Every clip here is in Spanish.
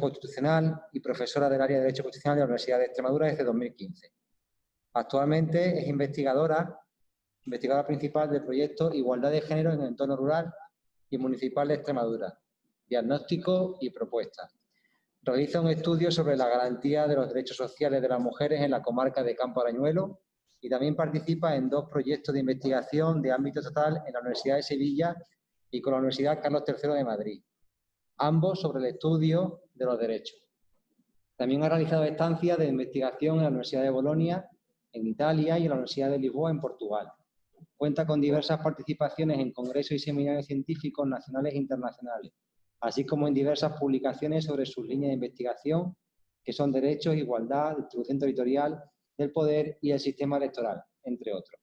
Constitucional y profesora del área de Derecho Constitucional de la Universidad de Extremadura desde 2015. Actualmente es investigadora principal del proyecto Igualdad de Género en el entorno rural y municipal de Extremadura, diagnóstico y propuestas. Realiza un estudio sobre la garantía de los derechos sociales de las mujeres en la comarca de Campo Arañuelo y también participa en 2 proyectos de investigación de ámbito estatal en la Universidad de Sevilla y con la Universidad Carlos III de Madrid, ambos sobre el estudio de los derechos. También ha realizado estancias de investigación en la Universidad de Bolonia, en Italia, y en la Universidad de Lisboa, en Portugal. Cuenta con diversas participaciones en congresos y seminarios científicos nacionales e internacionales, así como en diversas publicaciones sobre sus líneas de investigación, que son derechos, igualdad, distribución territorial del poder y el sistema electoral, entre otros.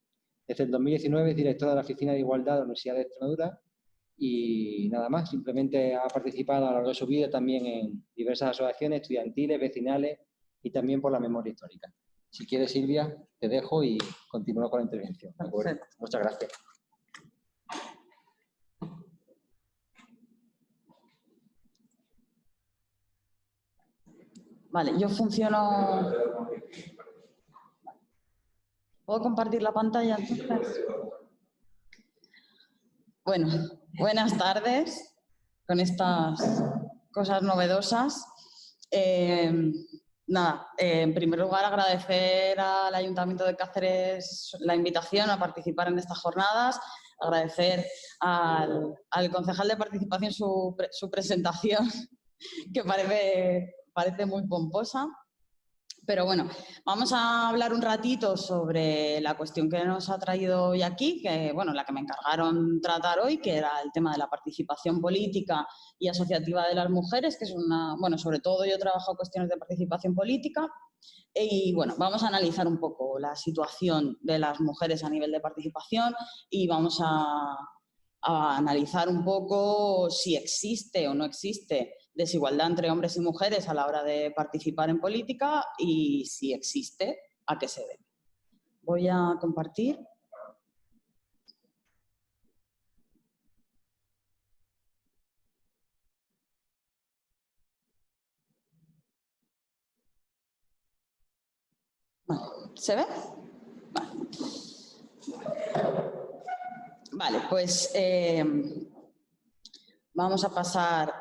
Desde el 2019 es directora de la Oficina de Igualdad de la Universidad de Extremadura. Y nada más, simplemente ha participado a lo largo de su vida también en diversas asociaciones estudiantiles, vecinales y también por la memoria histórica. Si quieres, Silvia, te dejo y continúo con la intervención. ¿De acuerdo? Muchas gracias. Vale, yo funciono... ¿Puedo compartir la pantalla entonces? Bueno, buenas tardes con estas cosas novedosas. En primer lugar, agradecer al Ayuntamiento de Cáceres la invitación a participar en estas jornadas, agradecer al concejal de participación su presentación, que parece muy pomposa. Pero bueno, vamos a hablar un ratito sobre la cuestión que nos ha traído hoy aquí, que bueno, la que me encargaron tratar hoy, que era el tema de la participación política y asociativa de las mujeres, que es sobre todo yo trabajo cuestiones de participación política. Y bueno, vamos a analizar un poco la situación de las mujeres a nivel de participación y vamos a analizar un poco si existe o no existe desigualdad entre hombres y mujeres a la hora de participar en política y si existe, ¿a qué se debe? Voy a compartir. ¿Se ve? Vale, pues vamos a pasar...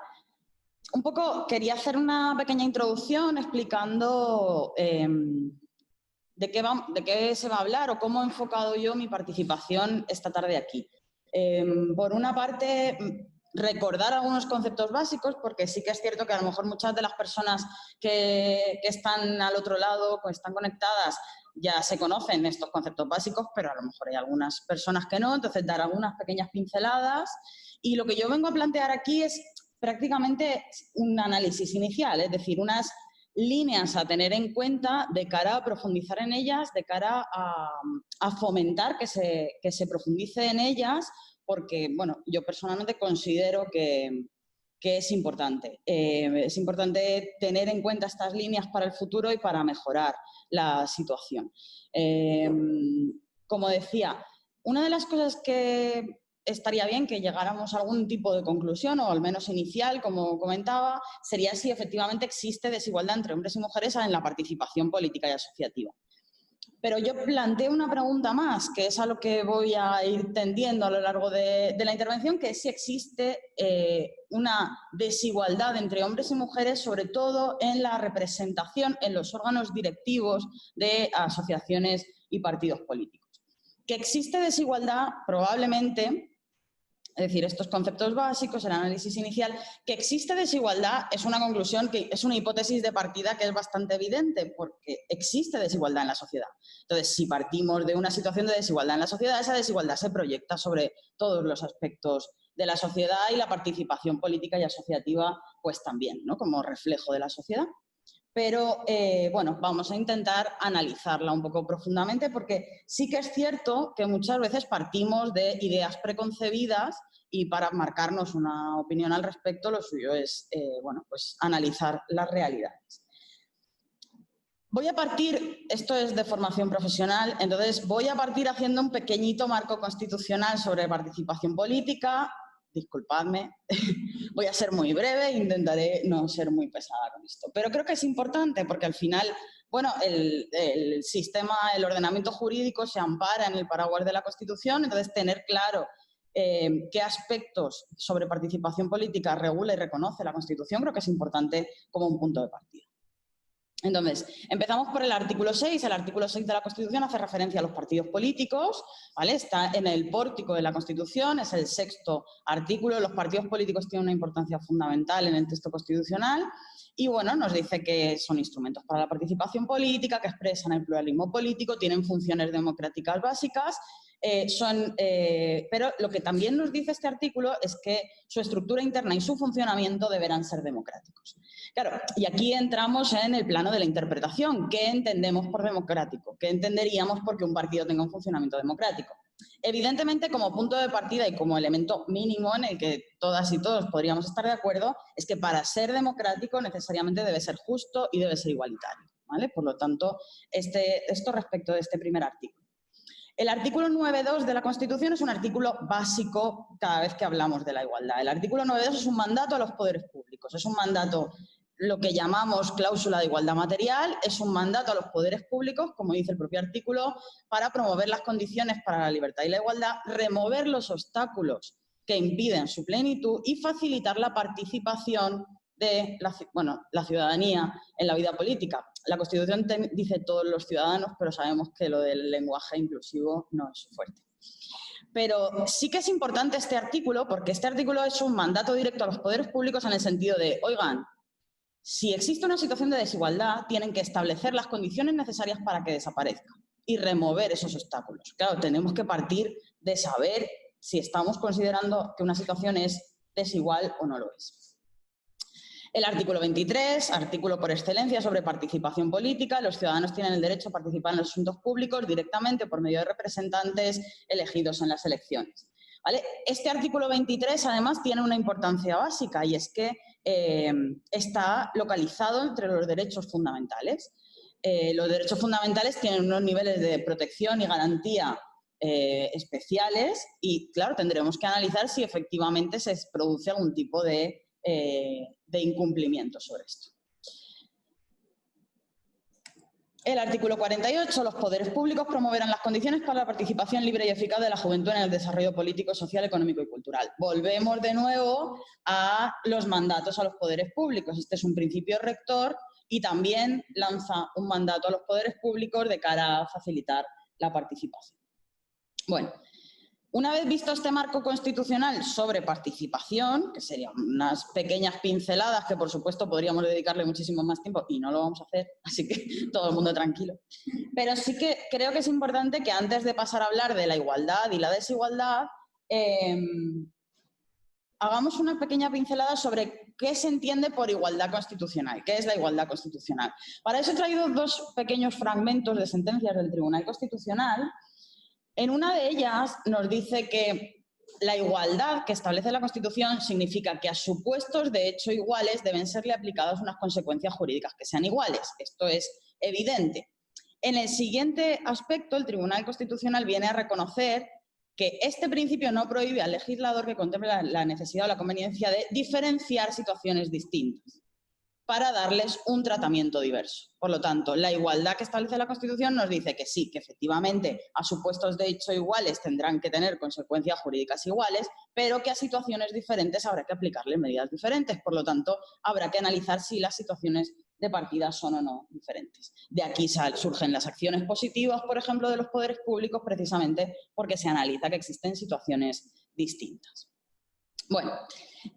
Un poco quería hacer una pequeña introducción explicando de qué se va a hablar o cómo he enfocado yo mi participación esta tarde aquí. Por una parte, recordar algunos conceptos básicos, porque sí que es cierto que a lo mejor muchas de las personas que están al otro lado, que están conectadas, ya se conocen estos conceptos básicos, pero a lo mejor hay algunas personas que no, entonces dar algunas pequeñas pinceladas. Y lo que yo vengo a plantear aquí es prácticamente un análisis inicial, es decir, unas líneas a tener en cuenta de cara a profundizar en ellas, de cara a fomentar que se profundice en ellas, porque, bueno, yo personalmente considero que es importante. Es importante tener en cuenta estas líneas para el futuro y para mejorar la situación. Como decía, una de las cosas que estaría bien que llegáramos a algún tipo de conclusión, o al menos inicial, como comentaba, sería si efectivamente existe desigualdad entre hombres y mujeres en la participación política y asociativa. Pero yo planteo una pregunta más, que es a lo que voy a ir tendiendo a lo largo de la intervención, que es si existe una desigualdad entre hombres y mujeres, sobre todo en la representación en los órganos directivos de asociaciones y partidos políticos. Que existe desigualdad, probablemente... Es decir, estos conceptos básicos, el análisis inicial, que existe desigualdad es una conclusión, que es una hipótesis de partida que es bastante evidente, porque existe desigualdad en la sociedad. Entonces, si partimos de una situación de desigualdad en la sociedad, esa desigualdad se proyecta sobre todos los aspectos de la sociedad y la participación política y asociativa, pues también, ¿no? Como reflejo de la sociedad. Pero, bueno, vamos a intentar analizarla un poco profundamente porque sí que es cierto que muchas veces partimos de ideas preconcebidas y para marcarnos una opinión al respecto lo suyo es, bueno, pues analizar las realidades. Voy a partir, esto es de formación profesional, entonces voy a partir haciendo un pequeñito marco constitucional sobre participación política, disculpadme, Voy a ser muy breve e intentaré no ser muy pesada con esto. Pero creo que es importante porque al final, bueno, el sistema, el ordenamiento jurídico se ampara en el paraguas de la Constitución, entonces tener claro qué aspectos sobre participación política regula y reconoce la Constitución creo que es importante como un punto de partida. Entonces, empezamos por el artículo 6. El artículo 6 de la Constitución hace referencia a los partidos políticos, ¿vale? Está en el pórtico de la Constitución, es el 6º artículo. Los partidos políticos tienen una importancia fundamental en el texto constitucional y, bueno, nos dice que son instrumentos para la participación política, que expresan el pluralismo político, tienen funciones democráticas básicas. Pero lo que también nos dice este artículo es que su estructura interna y su funcionamiento deberán ser democráticos. Claro, y aquí entramos en el plano de la interpretación. ¿Qué entendemos por democrático? ¿Qué entenderíamos porque un partido tenga un funcionamiento democrático? Evidentemente, como punto de partida y como elemento mínimo en el que todas y todos podríamos estar de acuerdo, es que para ser democrático necesariamente debe ser justo y debe ser igualitario, ¿vale? Por lo tanto, esto respecto de este primer artículo. El artículo 9.2 de la Constitución es un artículo básico cada vez que hablamos de la igualdad. El artículo 9.2 es un mandato a los poderes públicos, es un mandato, lo que llamamos cláusula de igualdad material, es un mandato a los poderes públicos, como dice el propio artículo, para promover las condiciones para la libertad y la igualdad, remover los obstáculos que impiden su plenitud y facilitar la participación de la ciudadanía en la vida política. La Constitución dice todos los ciudadanos, pero sabemos que lo del lenguaje inclusivo no es su fuerte. Pero sí que es importante este artículo porque este artículo es un mandato directo a los poderes públicos en el sentido de, oigan, si existe una situación de desigualdad, tienen que establecer las condiciones necesarias para que desaparezca y remover esos obstáculos. Claro, tenemos que partir de saber si estamos considerando que una situación es desigual o no lo es. El artículo 23, artículo por excelencia sobre participación política. Los ciudadanos tienen el derecho a participar en los asuntos públicos directamente por medio de representantes elegidos en las elecciones. ¿Vale? Este artículo 23, además, tiene una importancia básica y es que está localizado entre los derechos fundamentales. Los derechos fundamentales tienen unos niveles de protección y garantía especiales y, claro, tendremos que analizar si efectivamente se produce algún tipo de incumplimiento sobre esto. El artículo 48, los poderes públicos promoverán las condiciones para la participación libre y eficaz de la juventud en el desarrollo político, social, económico y cultural. Volvemos de nuevo a los mandatos a los poderes públicos. Este es un principio rector y también lanza un mandato a los poderes públicos de cara a facilitar la participación. Bueno, una vez visto este marco constitucional sobre participación, que serían unas pequeñas pinceladas que por supuesto podríamos dedicarle muchísimo más tiempo y no lo vamos a hacer, así que todo el mundo tranquilo. Pero sí que creo que es importante que antes de pasar a hablar de la igualdad y la desigualdad, hagamos una pequeña pincelada sobre qué se entiende por igualdad constitucional, qué es la igualdad constitucional. Para eso he traído dos pequeños fragmentos de sentencias del Tribunal Constitucional. En una de ellas nos dice que la igualdad que establece la Constitución significa que a supuestos de hecho iguales deben serle aplicadas unas consecuencias jurídicas que sean iguales. Esto es evidente. En el siguiente aspecto, el Tribunal Constitucional viene a reconocer que este principio no prohíbe al legislador que contemple la necesidad o la conveniencia de diferenciar situaciones distintas para darles un tratamiento diverso. Por lo tanto, la igualdad que establece la Constitución nos dice que sí, que efectivamente a supuestos de hecho iguales tendrán que tener consecuencias jurídicas iguales, pero que a situaciones diferentes habrá que aplicarle medidas diferentes. Por lo tanto, habrá que analizar si las situaciones de partida son o no diferentes. De aquí surgen las acciones positivas, por ejemplo, de los poderes públicos, precisamente porque se analiza que existen situaciones distintas. Bueno,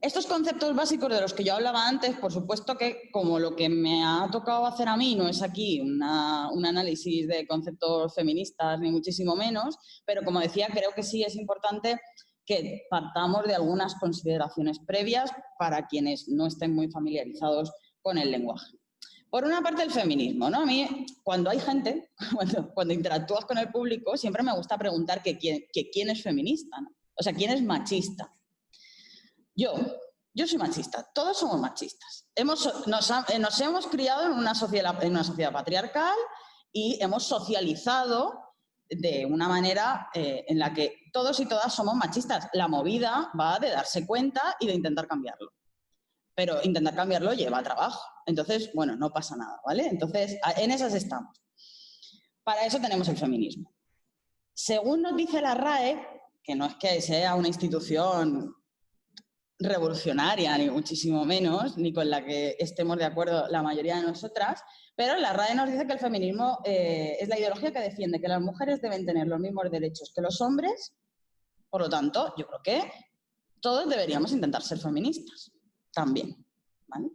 estos conceptos básicos de los que yo hablaba antes, por supuesto que como lo que me ha tocado hacer a mí no es aquí un análisis de conceptos feministas ni muchísimo menos, pero como decía, creo que sí es importante que partamos de algunas consideraciones previas para quienes no estén muy familiarizados con el lenguaje. Por una parte, el feminismo, ¿no? A mí, cuando hay gente, cuando interactúas con el público, siempre me gusta preguntar que quién es feminista, ¿no? O sea, quién es machista. Yo soy machista, todos somos machistas. Nos hemos criado en una sociedad patriarcal y hemos socializado de una manera en la que todos y todas somos machistas. La movida va de darse cuenta y de intentar cambiarlo. pero intentar cambiarlo lleva trabajo. Entonces, bueno, no pasa nada, ¿vale? Entonces, en esas estamos. Para eso tenemos el feminismo. Según nos dice la RAE, que no es que sea una institución revolucionaria, ni muchísimo menos, ni con la que estemos de acuerdo la mayoría de nosotras, pero la RAE nos dice que el feminismo es la ideología que defiende que las mujeres deben tener los mismos derechos que los hombres. Por lo tanto, yo creo que todos deberíamos intentar ser feministas también, ¿vale?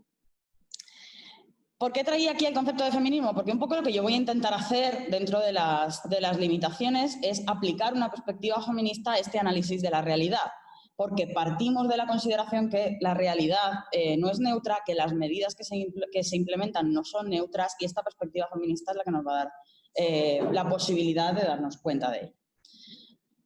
¿Por qué traía aquí el concepto de feminismo? Porque un poco lo que yo voy a intentar hacer dentro de las limitaciones es aplicar una perspectiva feminista a este análisis de la realidad, porque partimos de la consideración que la realidad no es neutra, que las medidas que se implementan no son neutras, y esta perspectiva feminista es la que nos va a dar la posibilidad de darnos cuenta de ello.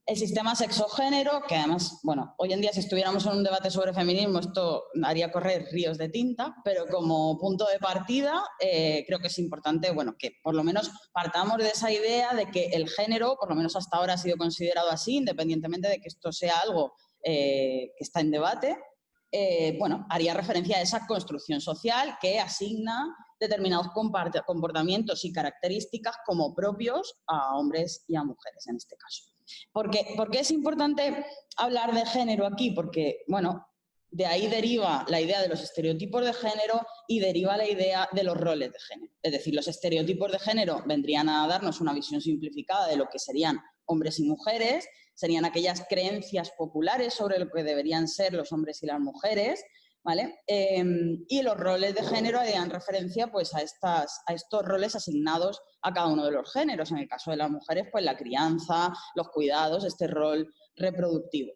El sistema sexo-género, que además, bueno, hoy en día si estuviéramos en un debate sobre feminismo esto haría correr ríos de tinta, pero como punto de partida creo que es importante, bueno, que por lo menos partamos de esa idea de que el género, por lo menos hasta ahora ha sido considerado así, independientemente de que esto sea algo que está en debate, bueno, haría referencia a esa construcción social que asigna determinados comportamientos y características como propios a hombres y a mujeres en este caso. ¿Por qué es importante hablar de género aquí? Porque, bueno, de ahí deriva la idea de los estereotipos de género y deriva la idea de los roles de género. Es decir, los estereotipos de género vendrían a darnos una visión simplificada de lo que serían hombres y mujeres, serían aquellas creencias populares sobre lo que deberían ser los hombres y las mujeres, ¿vale? Y los roles de género harían referencia pues, a estos roles asignados a cada uno de los géneros. En el caso de las mujeres, pues la crianza, los cuidados, este rol reproductivo.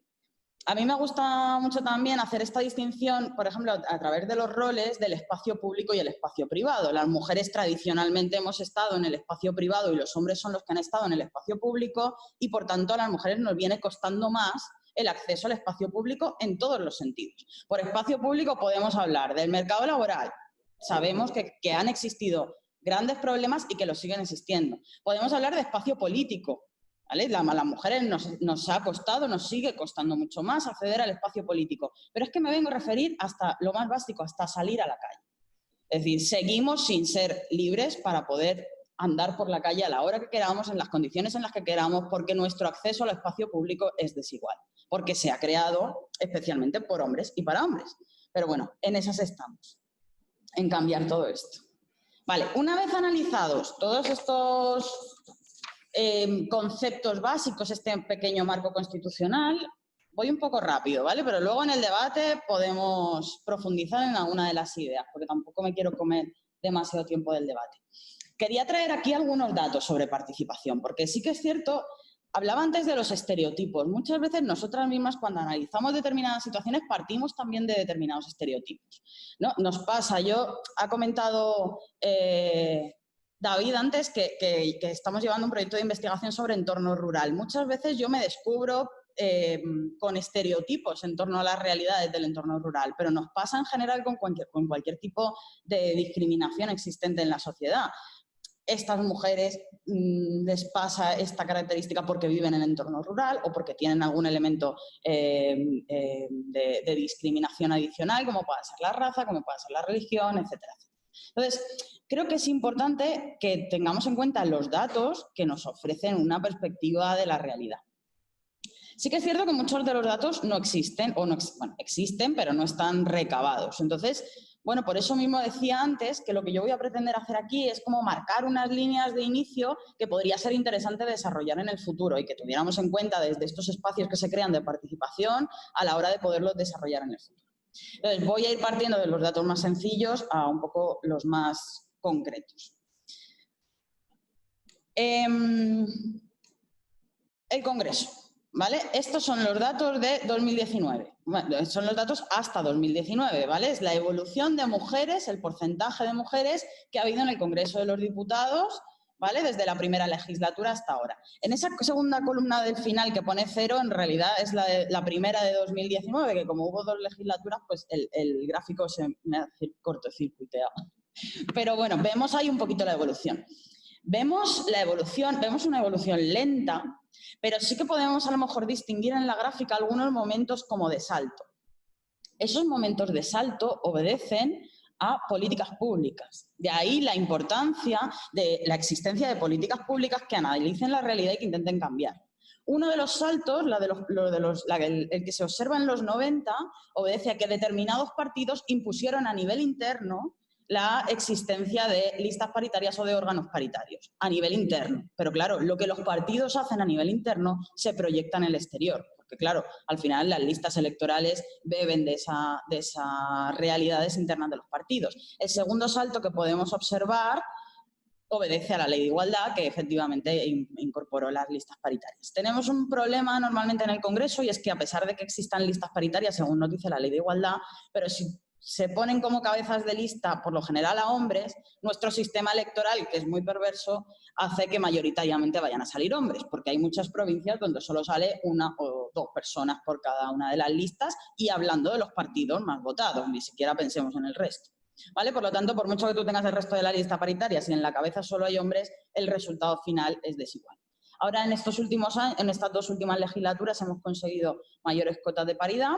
A mí me gusta mucho también hacer esta distinción, por ejemplo, a través de los roles del espacio público y el espacio privado. Las mujeres tradicionalmente hemos estado en el espacio privado y los hombres son los que han estado en el espacio público y, por tanto, a las mujeres nos viene costando más el acceso al espacio público en todos los sentidos. Por espacio público podemos hablar del mercado laboral. Sabemos que han existido grandes problemas y que los siguen existiendo. Podemos hablar de espacio político, ¿vale? A las mujeres nos ha costado, nos sigue costando mucho más acceder al espacio político. Pero es que me vengo a referir hasta lo más básico, hasta salir a la calle. Es decir, seguimos sin ser libres para poder andar por la calle a la hora que queramos, en las condiciones en las que queramos, porque nuestro acceso al espacio público es desigual, porque se ha creado especialmente por hombres y para hombres. Pero bueno, en esas estamos, en cambiar todo esto. Vale, una vez analizados todos estos conceptos básicos, este pequeño marco constitucional, voy un poco rápido, ¿vale? Pero luego en el debate podemos profundizar en alguna de las ideas, porque tampoco me quiero comer demasiado tiempo del debate. Quería traer aquí algunos datos sobre participación, porque sí que es cierto, hablaba antes de los estereotipos. Muchas veces nosotras mismas cuando analizamos determinadas situaciones partimos también de determinados estereotipos, ¿no? Nos pasa, ha comentado David antes que estamos llevando un proyecto de investigación sobre entorno rural. Muchas veces yo me descubro con estereotipos en torno a las realidades del entorno rural, pero nos pasa en general con cualquier tipo de discriminación existente en la sociedad. Estas mujeres les pasa esta característica porque viven en el entorno rural o porque tienen algún elemento de discriminación adicional, como puede ser la raza, como puede ser la religión, etcétera. Entonces, creo que es importante que tengamos en cuenta los datos que nos ofrecen una perspectiva de la realidad. Sí que es cierto que muchos de los datos no existen, bueno, existen, pero no están recabados. Entonces, bueno, por eso mismo decía antes que lo que yo voy a pretender hacer aquí es como marcar unas líneas de inicio que podría ser interesante desarrollar en el futuro y que tuviéramos en cuenta desde estos espacios que se crean de participación a la hora de poderlos desarrollar en el futuro. Entonces, voy a ir partiendo de los datos más sencillos a un poco los más concretos. El Congreso. ¿Vale? Estos son los datos de 2019, bueno, son los datos hasta 2019, ¿vale? Es la evolución de mujeres, el porcentaje de mujeres que ha habido en el Congreso de los Diputados, ¿vale? Desde la primera legislatura hasta ahora. En esa segunda columna del final que pone 0, en realidad es la primera de 2019, que como hubo 2 legislaturas, pues el gráfico se me ha cortocircuiteado. Pero bueno, vemos ahí un poquito la evolución. Vemos una evolución lenta, pero sí que podemos a lo mejor distinguir en la gráfica algunos momentos como de salto. Esos momentos de salto obedecen a políticas públicas. De ahí la importancia de la existencia de políticas públicas que analicen la realidad y que intenten cambiar. Uno de los saltos, el que se observa en los 90, obedece a que determinados partidos impusieron a nivel interno la existencia de listas paritarias o de órganos paritarios, a nivel interno. Pero claro, lo que los partidos hacen a nivel interno se proyecta en el exterior. Porque claro, al final las listas electorales beben de esas realidades internas de los partidos. El segundo salto que podemos observar obedece a la ley de igualdad, que efectivamente incorporó las listas paritarias. Tenemos un problema normalmente en el Congreso, y es que a pesar de que existan listas paritarias, según nos dice la ley de igualdad, pero si se ponen como cabezas de lista por lo general a hombres, nuestro sistema electoral, que es muy perverso, hace que mayoritariamente vayan a salir hombres, porque hay muchas provincias donde solo sale una o dos personas por cada una de las listas, y hablando de los partidos más votados, ni siquiera pensemos en el resto. ¿Vale? Por lo tanto, por mucho que tú tengas el resto de la lista paritaria, si en la cabeza solo hay hombres, el resultado final es desigual. Ahora, en estos últimos años, en estas 2 últimas legislaturas, hemos conseguido mayores cotas de paridad,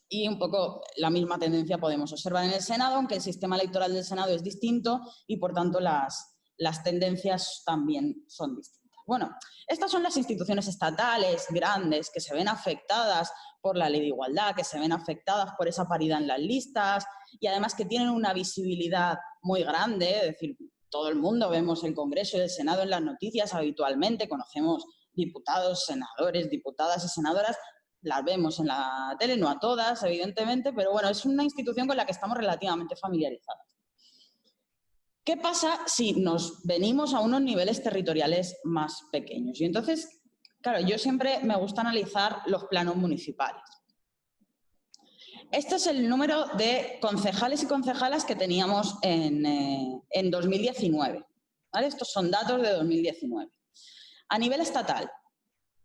y un poco la misma tendencia podemos observar en el Senado, aunque el sistema electoral del Senado es distinto y, por tanto, las tendencias también son distintas. Bueno, estas son las instituciones estatales grandes que se ven afectadas por la ley de igualdad, que se ven afectadas por esa paridad en las listas, y además que tienen una visibilidad muy grande, es decir, todo el mundo vemos el Congreso y el Senado en las noticias habitualmente, conocemos diputados, senadores, diputadas y senadoras, las vemos en la tele, no a todas, evidentemente, pero bueno, es una institución con la que estamos relativamente familiarizadas. ¿Qué pasa si nos venimos a unos niveles territoriales más pequeños? Y entonces, claro, yo siempre me gusta analizar los planos municipales. Este es el número de concejales y concejalas que teníamos en 2019. ¿Vale? Estos son datos de 2019. A nivel estatal,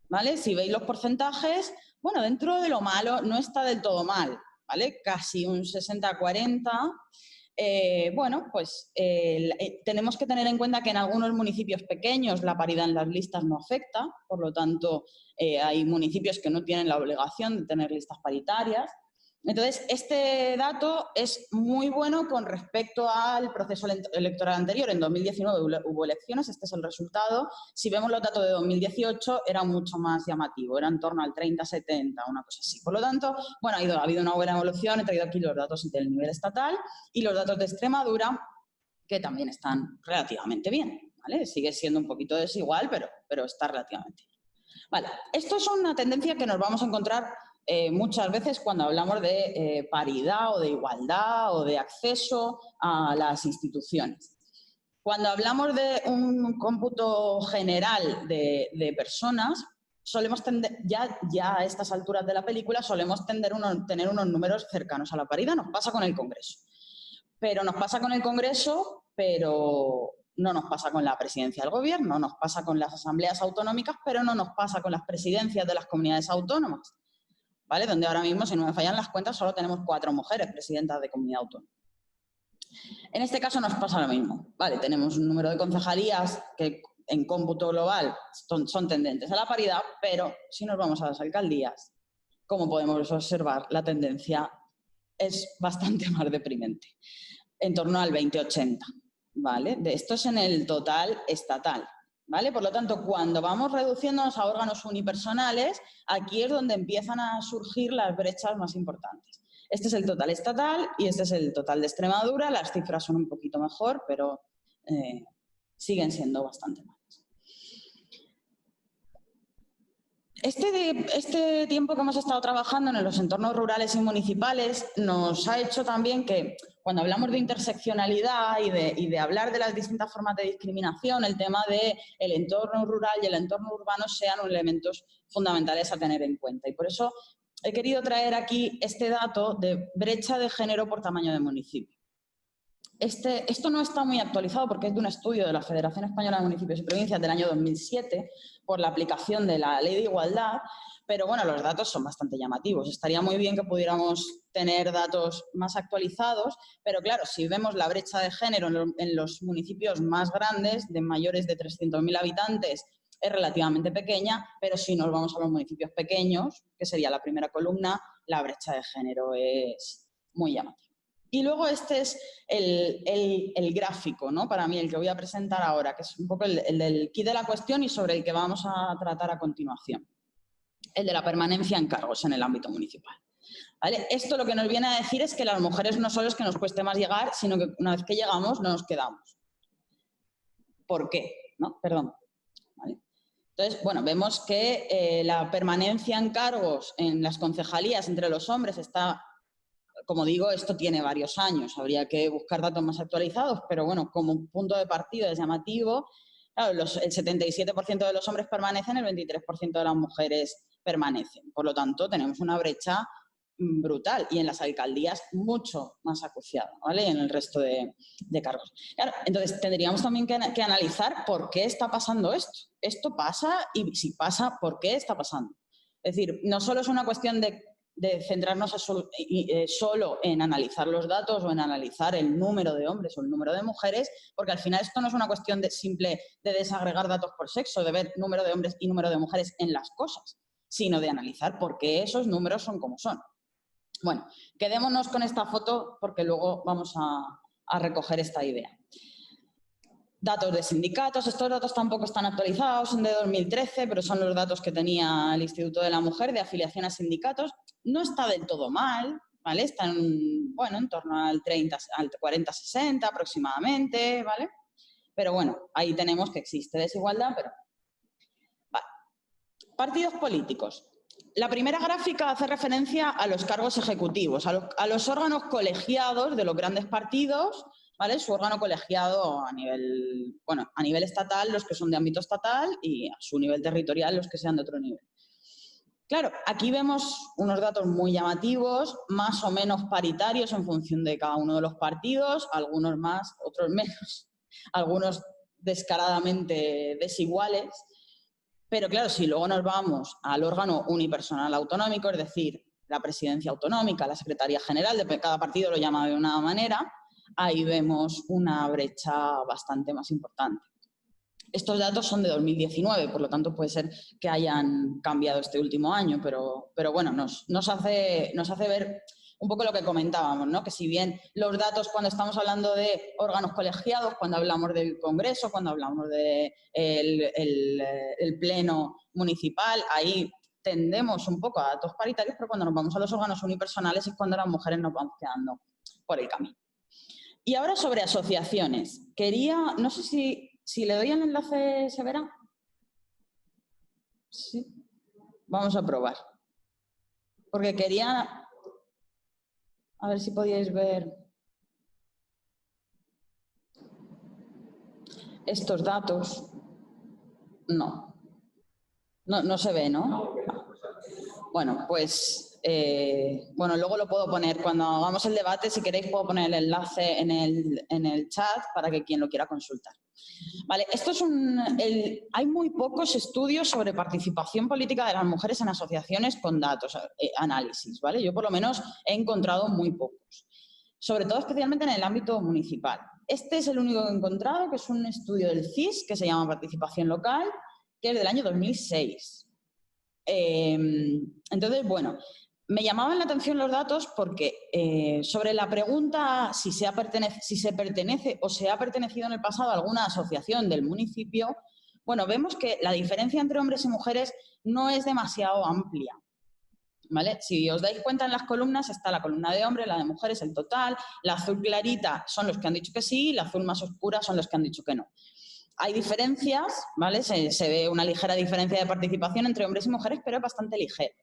¿vale? Si veis los porcentajes, bueno, dentro de lo malo no está del todo mal, ¿vale? Casi un 60-40. Bueno, pues tenemos que tener en cuenta que en algunos municipios pequeños la paridad en las listas no afecta, por lo tanto hay municipios que no tienen la obligación de tener listas paritarias. Entonces, este dato es muy bueno con respecto al proceso electoral anterior. En 2019 hubo elecciones, este es el resultado. Si vemos los datos de 2018, era mucho más llamativo, era en torno al 30-70, una cosa así. Por lo tanto, bueno, ha habido una buena evolución. He traído aquí los datos del nivel estatal y los datos de Extremadura, que también están relativamente bien, ¿vale? Sigue siendo un poquito desigual, pero está relativamente bien. Vale, esto es una tendencia que nos vamos a encontrar muchas veces cuando hablamos de paridad o de igualdad o de acceso a las instituciones. Cuando hablamos de un cómputo general de personas, solemos tender, ya a estas alturas de la película, solemos tener unos números cercanos a la paridad. Nos pasa con el Congreso. Pero nos pasa con el Congreso, pero no nos pasa con la presidencia del gobierno, nos pasa con las asambleas autonómicas, pero no nos pasa con las presidencias de las comunidades autónomas, ¿vale? Donde ahora mismo, si no me fallan las cuentas, solo tenemos 4 mujeres presidentas de comunidad autónoma. En este caso nos pasa lo mismo, ¿vale? Tenemos un número de concejalías que en cómputo global son tendentes a la paridad, pero si nos vamos a las alcaldías, como podemos observar, la tendencia es bastante más deprimente, en torno al 20-80, ¿vale? Esto es en el total estatal, ¿vale? Por lo tanto, cuando vamos reduciéndonos a órganos unipersonales, aquí es donde empiezan a surgir las brechas más importantes. Este es el total estatal y este es el total de Extremadura. Las cifras son un poquito mejor, pero siguen siendo bastante malas. Este tiempo que hemos estado trabajando en los entornos rurales y municipales nos ha hecho también que cuando hablamos de interseccionalidad y de hablar de las distintas formas de discriminación, el tema del entorno rural y el entorno urbano sean elementos fundamentales a tener en cuenta. Y por eso he querido traer aquí este dato de brecha de género por tamaño de municipio. Esto no está muy actualizado porque es de un estudio de la Federación Española de Municipios y Provincias del año 2007 por la aplicación de la Ley de Igualdad, pero bueno, los datos son bastante llamativos. Estaría muy bien que pudiéramos tener datos más actualizados, pero claro, si vemos la brecha de género en los municipios más grandes, de mayores de 300.000 habitantes, es relativamente pequeña, pero si nos vamos a los municipios pequeños, que sería la primera columna, la brecha de género es muy llamativa. Y luego este es el gráfico, ¿no? Para mí, el que voy a presentar ahora, que es un poco el del quid de la cuestión y sobre el que vamos a tratar a continuación. El de la permanencia en cargos en el ámbito municipal. ¿Vale? Esto lo que nos viene a decir es que las mujeres no solo es que nos cueste más llegar, sino que una vez que llegamos no nos quedamos. ¿Por qué? ¿No? Perdón. ¿Vale? Entonces, bueno, vemos que la permanencia en cargos en las concejalías entre los hombres está, como digo, esto tiene varios años, habría que buscar datos más actualizados, pero bueno, como punto de partida es llamativo. Claro, el 77% de los hombres permanecen, el 23% de las mujeres permanecen. Por lo tanto, tenemos una brecha brutal y en las alcaldías mucho más acuciada, ¿vale? Y en el resto de cargos. Claro, entonces, tendríamos también que analizar por qué está pasando esto. Esto pasa y si pasa, ¿por qué está pasando? Es decir, no solo es una cuestión de centrarnos solo en analizar los datos o en analizar el número de hombres o el número de mujeres, porque al final esto no es una cuestión simple de desagregar datos por sexo, de ver número de hombres y número de mujeres en las cosas, sino de analizar por qué esos números son como son. Bueno, quedémonos con esta foto porque luego vamos a recoger esta idea. Datos de sindicatos, estos datos tampoco están actualizados, son de 2013, pero son los datos que tenía el Instituto de la Mujer de afiliación a sindicatos. No está del todo mal, ¿vale? Está en torno al 40-60 aproximadamente, ¿vale? Pero bueno, ahí tenemos que existe desigualdad, pero... Vale. Partidos políticos. La primera gráfica hace referencia a los cargos ejecutivos, a los órganos colegiados de los grandes partidos, ¿vale? Su órgano colegiado a nivel estatal, los que son de ámbito estatal, y a su nivel territorial, los que sean de otro nivel. Claro, aquí vemos unos datos muy llamativos, más o menos paritarios en función de cada uno de los partidos, algunos más, otros menos, algunos descaradamente desiguales. Pero claro, si luego nos vamos al órgano unipersonal autonómico, es decir, la presidencia autonómica, la secretaría general, de cada partido lo llama de una manera, ahí vemos una brecha bastante más importante. Estos datos son de 2019, por lo tanto puede ser que hayan cambiado este último año, pero bueno, nos hace ver un poco lo que comentábamos, ¿no? Que si bien los datos cuando estamos hablando de órganos colegiados, cuando hablamos del Congreso, cuando hablamos del Pleno municipal, ahí tendemos un poco a datos paritarios, pero cuando nos vamos a los órganos unipersonales es cuando las mujeres nos vamos quedando por el camino. Y ahora sobre asociaciones. No sé si le doy el enlace, ¿se verá? Sí. Vamos a probar. Porque quería... A ver si podíais ver estos datos. No se ve, ¿no? Bueno, pues luego lo puedo poner. Cuando hagamos el debate, si queréis, puedo poner el enlace en el chat para que quien lo quiera consultar. Vale, esto es hay muy pocos estudios sobre participación política de las mujeres en asociaciones con datos, análisis, ¿vale? Yo por lo menos he encontrado muy pocos, sobre todo especialmente en el ámbito municipal. Este es el único que he encontrado, que es un estudio del CIS, que se llama Participación Local, que es del año 2006. Entonces, bueno, me llamaban la atención los datos porque sobre la pregunta si se pertenece o se ha pertenecido en el pasado a alguna asociación del municipio, bueno, vemos que la diferencia entre hombres y mujeres no es demasiado amplia, ¿vale? Si os dais cuenta en las columnas está la columna de hombres, la de mujeres, el total, la azul clarita son los que han dicho que sí, la azul más oscura son los que han dicho que no. Hay diferencias, ¿vale? Se ve una ligera diferencia de participación entre hombres y mujeres, pero es bastante ligera,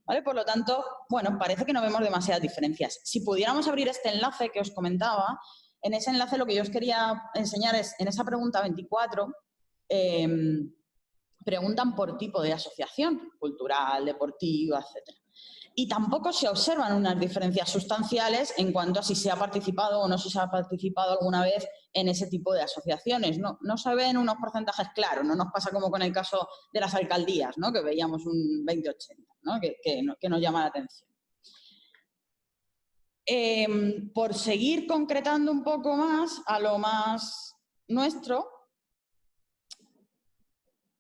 ¿vale? Por lo tanto, bueno, parece que no vemos demasiadas diferencias. Si pudiéramos abrir este enlace que os comentaba, en ese enlace lo que yo os quería enseñar es, en esa pregunta 24, preguntan por tipo de asociación, cultural, deportiva, etc. Y tampoco se observan unas diferencias sustanciales en cuanto a si se ha participado o no se ha participado alguna vez en ese tipo de asociaciones. No se ven unos porcentajes claros, no nos pasa como con el caso de las alcaldías, ¿no? Que veíamos un 20-80, ¿no? Que nos llama la atención. Por seguir concretando un poco más a lo más nuestro,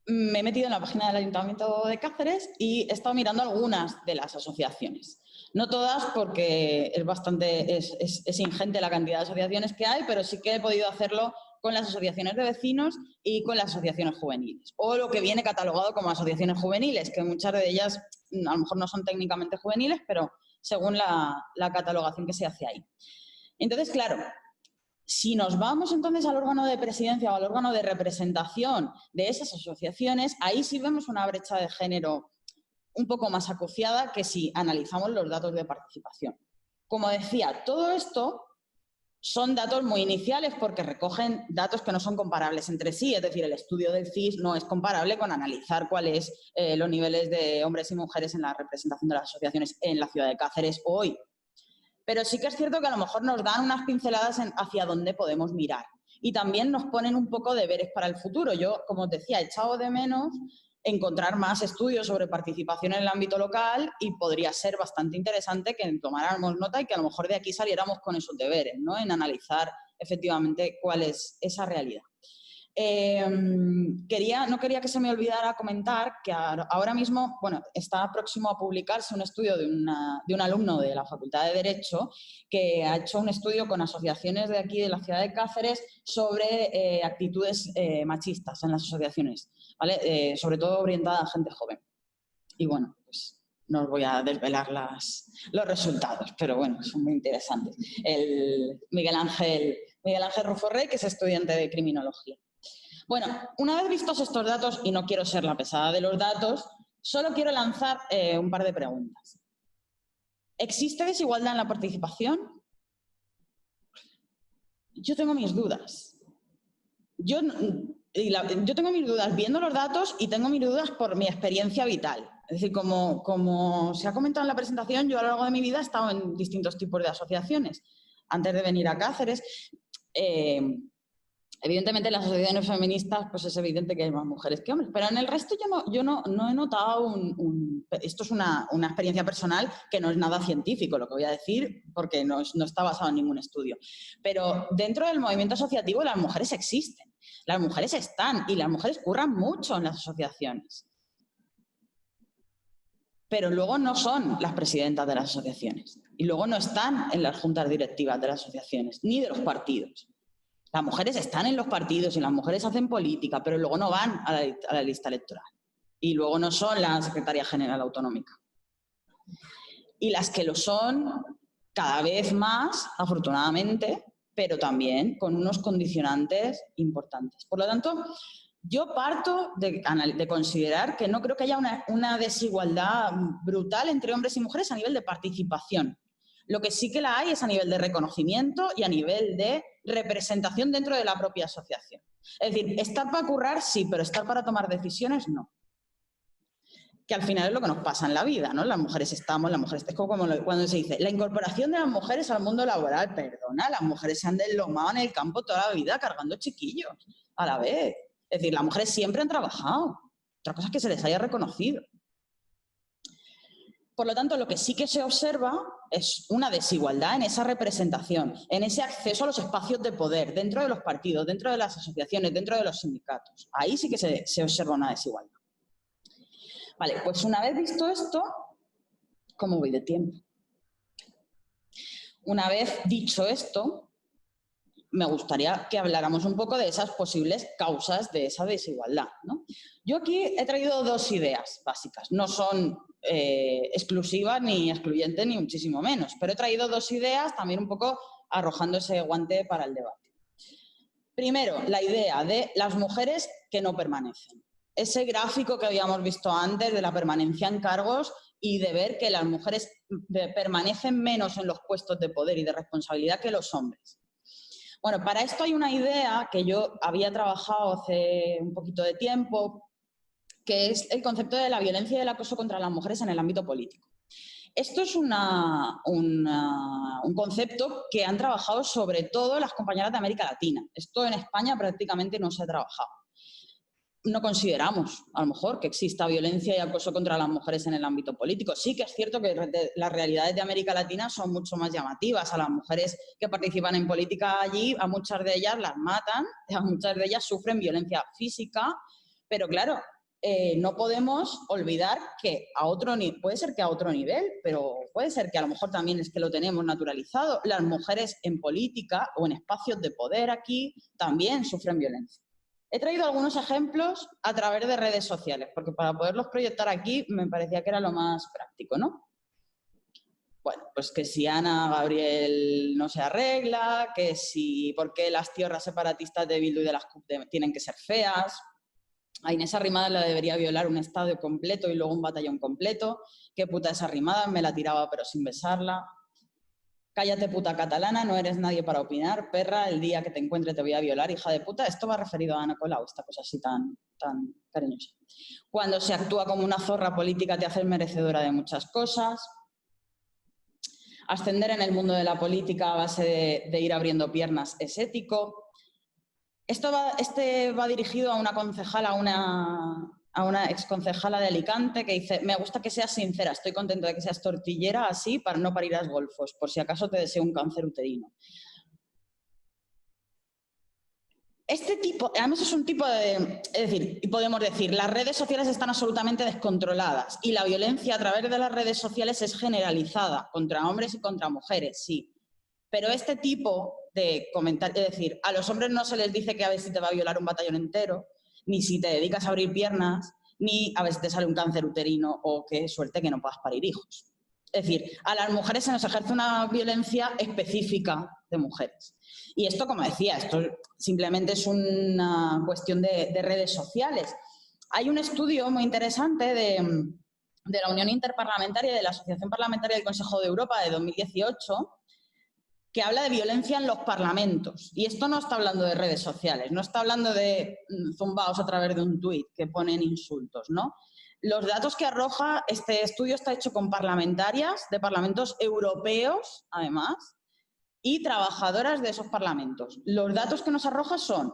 me he metido en la página del Ayuntamiento de Cáceres y he estado mirando algunas de las asociaciones. No todas, porque es ingente la cantidad de asociaciones que hay, pero sí que he podido hacerlo con las asociaciones de vecinos y con las asociaciones juveniles. O lo que viene catalogado como asociaciones juveniles, que muchas de ellas a lo mejor no son técnicamente juveniles, pero según la catalogación que se hace ahí. Entonces, claro, si nos vamos entonces al órgano de presidencia o al órgano de representación de esas asociaciones, ahí sí vemos una brecha de género un poco más acuciada que si analizamos los datos de participación. Como decía, todo esto son datos muy iniciales porque recogen datos que no son comparables entre sí, es decir, el estudio del CIS no es comparable con analizar cuáles los niveles de hombres y mujeres en la representación de las asociaciones en la ciudad de Cáceres hoy. Pero sí que es cierto que a lo mejor nos dan unas pinceladas hacia dónde podemos mirar. Y también nos ponen un poco deberes para el futuro. Yo, como os decía, he echado de menos encontrar más estudios sobre participación en el ámbito local y podría ser bastante interesante que tomáramos nota y que a lo mejor de aquí saliéramos con esos deberes, ¿no? En analizar efectivamente cuál es esa realidad. No quería que se me olvidara comentar que ahora mismo, bueno, está próximo a publicarse un estudio de un alumno de la Facultad de Derecho que ha hecho un estudio con asociaciones de aquí de la ciudad de Cáceres sobre actitudes machistas en las asociaciones, ¿vale? Sobre todo orientada a gente joven. Y bueno, pues no os voy a desvelar los resultados, pero bueno, son muy interesantes. El Miguel Ángel Rufo Rey, que es estudiante de criminología. Bueno, una vez vistos estos datos, y no quiero ser la pesada de los datos, solo quiero lanzar un par de preguntas. ¿Existe desigualdad en la participación? Yo tengo mis dudas. Yo tengo mis dudas viendo los datos y tengo mis dudas por mi experiencia vital. Es decir, como se ha comentado en la presentación, yo a lo largo de mi vida he estado en distintos tipos de asociaciones. Antes de venir a Cáceres, evidentemente en las asociaciones feministas pues es evidente que hay más mujeres que hombres, pero en el resto yo no he notado esto es una experiencia personal que no es nada científico lo que voy a decir porque no está basado en ningún estudio. Pero dentro del movimiento asociativo las mujeres existen, las mujeres están y las mujeres curran mucho en las asociaciones. Pero luego no son las presidentas de las asociaciones y luego no están en las juntas directivas de las asociaciones ni de los partidos. Las mujeres están en los partidos y las mujeres hacen política, pero luego no van a la lista electoral. Y luego no son la secretaria general autonómica. Y las que lo son, cada vez más, afortunadamente, pero también con unos condicionantes importantes. Por lo tanto, yo parto de considerar que no creo que haya una desigualdad brutal entre hombres y mujeres a nivel de participación. Lo que sí que la hay es a nivel de reconocimiento y a nivel de representación dentro de la propia asociación. Es decir, estar para currar sí, pero estar para tomar decisiones no. Que al final es lo que nos pasa en la vida, ¿no? Las mujeres es como cuando se dice la incorporación de las mujeres al mundo laboral, perdona, las mujeres se han deslomado en el campo toda la vida cargando chiquillos a la vez. Es decir, las mujeres siempre han trabajado. Otra cosa es que se les haya reconocido. Por lo tanto, lo que sí que se observa es una desigualdad en esa representación, en ese acceso a los espacios de poder dentro de los partidos, dentro de las asociaciones, dentro de los sindicatos. Ahí sí que se observa una desigualdad. Vale, pues una vez visto esto, ¿cómo voy de tiempo? Una vez dicho esto, me gustaría que habláramos un poco de esas posibles causas de esa desigualdad, ¿no? Yo aquí he traído dos ideas básicas. No son exclusivas ni excluyentes ni muchísimo menos, pero he traído dos ideas también un poco arrojando ese guante para el debate. Primero, la idea de las mujeres que no permanecen. Ese gráfico que habíamos visto antes de la permanencia en cargos y de ver que las mujeres permanecen menos en los puestos de poder y de responsabilidad que los hombres. Bueno, para esto hay una idea que yo había trabajado hace un poquito de tiempo, que es el concepto de la violencia y el acoso contra las mujeres en el ámbito político. Esto es un concepto que han trabajado sobre todo las compañeras de América Latina. Esto en España prácticamente no se ha trabajado. No consideramos, a lo mejor, que exista violencia y acoso contra las mujeres en el ámbito político. Sí que es cierto que las realidades de América Latina son mucho más llamativas. A las mujeres que participan en política allí, a muchas de ellas las matan, a muchas de ellas sufren violencia física, pero claro, no podemos olvidar que puede ser que a otro nivel, pero puede ser que a lo mejor también es que lo tenemos naturalizado. Las mujeres en política o en espacios de poder aquí también sufren violencia. He traído algunos ejemplos a través de redes sociales, porque para poderlos proyectar aquí me parecía que era lo más práctico, ¿no? Bueno, pues que si Ana Gabriel no se arregla, que si por qué las tierras separatistas de Bildu y de las CUP tienen que ser feas, a Inés Arrimadas la debería violar un estadio completo y luego un batallón completo, qué puta es Arrimadas, me la tiraba pero sin besarla. Cállate, puta catalana, no eres nadie para opinar, perra, el día que te encuentre te voy a violar, hija de puta. Esto va referido a Ana Colau, esta cosa así tan cariñosa. Cuando se actúa como una zorra política te haces merecedora de muchas cosas. Ascender en el mundo de la política a base de ir abriendo piernas es ético. Este va dirigido a una concejala, a una exconcejala de Alicante que dice: me gusta que seas sincera, estoy contento de que seas tortillera así para no parir a golfos, por si acaso te deseo un cáncer uterino. Este tipo, además es un tipo de... Es decir, podemos decir, las redes sociales están absolutamente descontroladas y la violencia a través de las redes sociales es generalizada contra hombres y contra mujeres, sí. Pero este tipo de comentarios, es decir, a los hombres no se les dice que a ver si te va a violar un batallón entero, ni si te dedicas a abrir piernas, ni a ver si te sale un cáncer uterino o qué suerte que no puedas parir hijos. Es decir, a las mujeres se nos ejerce una violencia específica de mujeres. Y esto, como decía, esto simplemente es una cuestión de redes sociales. Hay un estudio muy interesante de la Unión Interparlamentaria y de la Asociación Parlamentaria del Consejo de Europa de 2018 que habla de violencia en los parlamentos. Y esto no está hablando de redes sociales, no está hablando de zumbaos a través de un tuit que ponen insultos, ¿no? Los datos que arroja este estudio está hecho con parlamentarias de parlamentos europeos, además, y trabajadoras de esos parlamentos. Los datos que nos arroja son,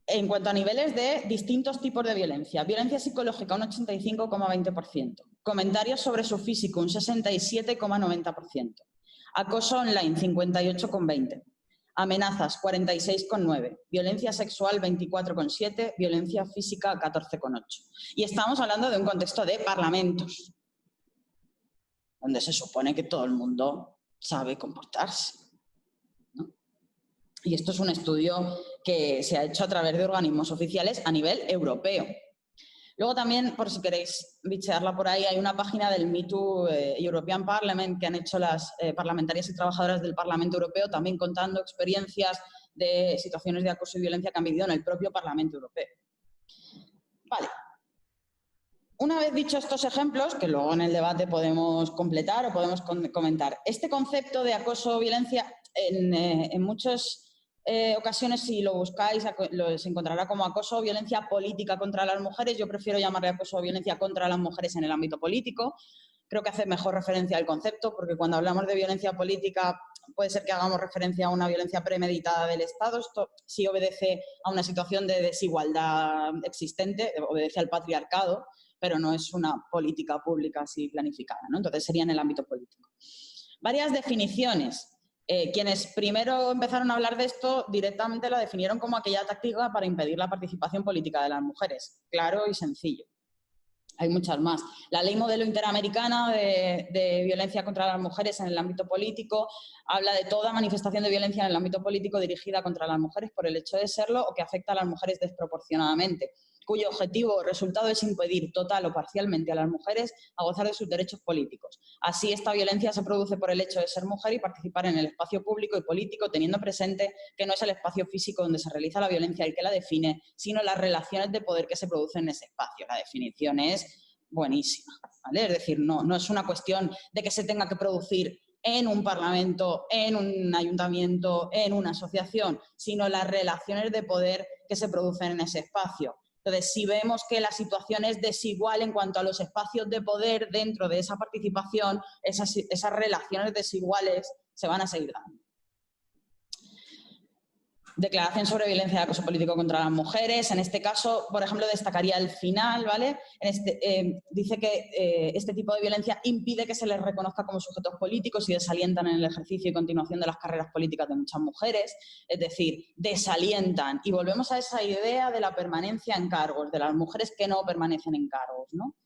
en cuanto a niveles de distintos tipos de violencia: violencia psicológica, un 85,20%. Comentarios sobre su físico, un 67,90%. Acoso online, 58,20%. Amenazas, 46,9%. Violencia sexual, 24,7%. Violencia física, 14,8%. Y estamos hablando de un contexto de parlamentos, donde se supone que todo el mundo sabe comportarse, ¿no? Y esto es un estudio que se ha hecho a través de organismos oficiales a nivel europeo. Luego también, por si queréis bichearla por ahí, hay una página del Me Too European Parliament que han hecho las parlamentarias y trabajadoras del Parlamento Europeo, también contando experiencias de situaciones de acoso y violencia que han vivido en el propio Parlamento Europeo. Vale. Una vez dicho estos ejemplos, que luego en el debate podemos completar o podemos comentar, este concepto de acoso o violencia en muchas ocasiones, si lo buscáis, se encontrará como acoso o violencia política contra las mujeres. Yo prefiero llamarle acoso o violencia contra las mujeres en el ámbito político. Creo que hace mejor referencia al concepto, porque cuando hablamos de violencia política puede ser que hagamos referencia a una violencia premeditada del Estado. Esto sí obedece a una situación de desigualdad existente, obedece al patriarcado, pero no es una política pública así planificada, ¿no? Entonces sería en el ámbito político. Varias definiciones. Quienes primero empezaron a hablar de esto directamente la definieron como aquella táctica para impedir la participación política de las mujeres. Claro y sencillo. Hay muchas más. La Ley Modelo Interamericana de Violencia contra las Mujeres en el ámbito político habla de toda manifestación de violencia en el ámbito político dirigida contra las mujeres por el hecho de serlo o que afecta a las mujeres desproporcionadamente, cuyo objetivo o resultado es impedir total o parcialmente a las mujeres a gozar de sus derechos políticos. Así, esta violencia se produce por el hecho de ser mujer y participar en el espacio público y político, teniendo presente que no es el espacio físico donde se realiza la violencia el que la define, sino las relaciones de poder que se producen en ese espacio. La definición es buenísima, ¿vale? Es decir, no es una cuestión de que se tenga que producir en un parlamento, en un ayuntamiento, en una asociación, sino las relaciones de poder que se producen en ese espacio. Entonces, si vemos que la situación es desigual en cuanto a los espacios de poder dentro de esa participación, esas relaciones desiguales se van a seguir dando. declaración sobre violencia y acoso político contra las mujeres. En este caso, por ejemplo, destacaría el final, ¿vale? Dice que este tipo de violencia impide que se les reconozca como sujetos políticos y desalientan en el ejercicio y continuación de las carreras políticas de muchas mujeres. Es decir, desalientan. Y volvemos a esa idea de la permanencia en cargos, de las mujeres que no permanecen en cargos, ¿no?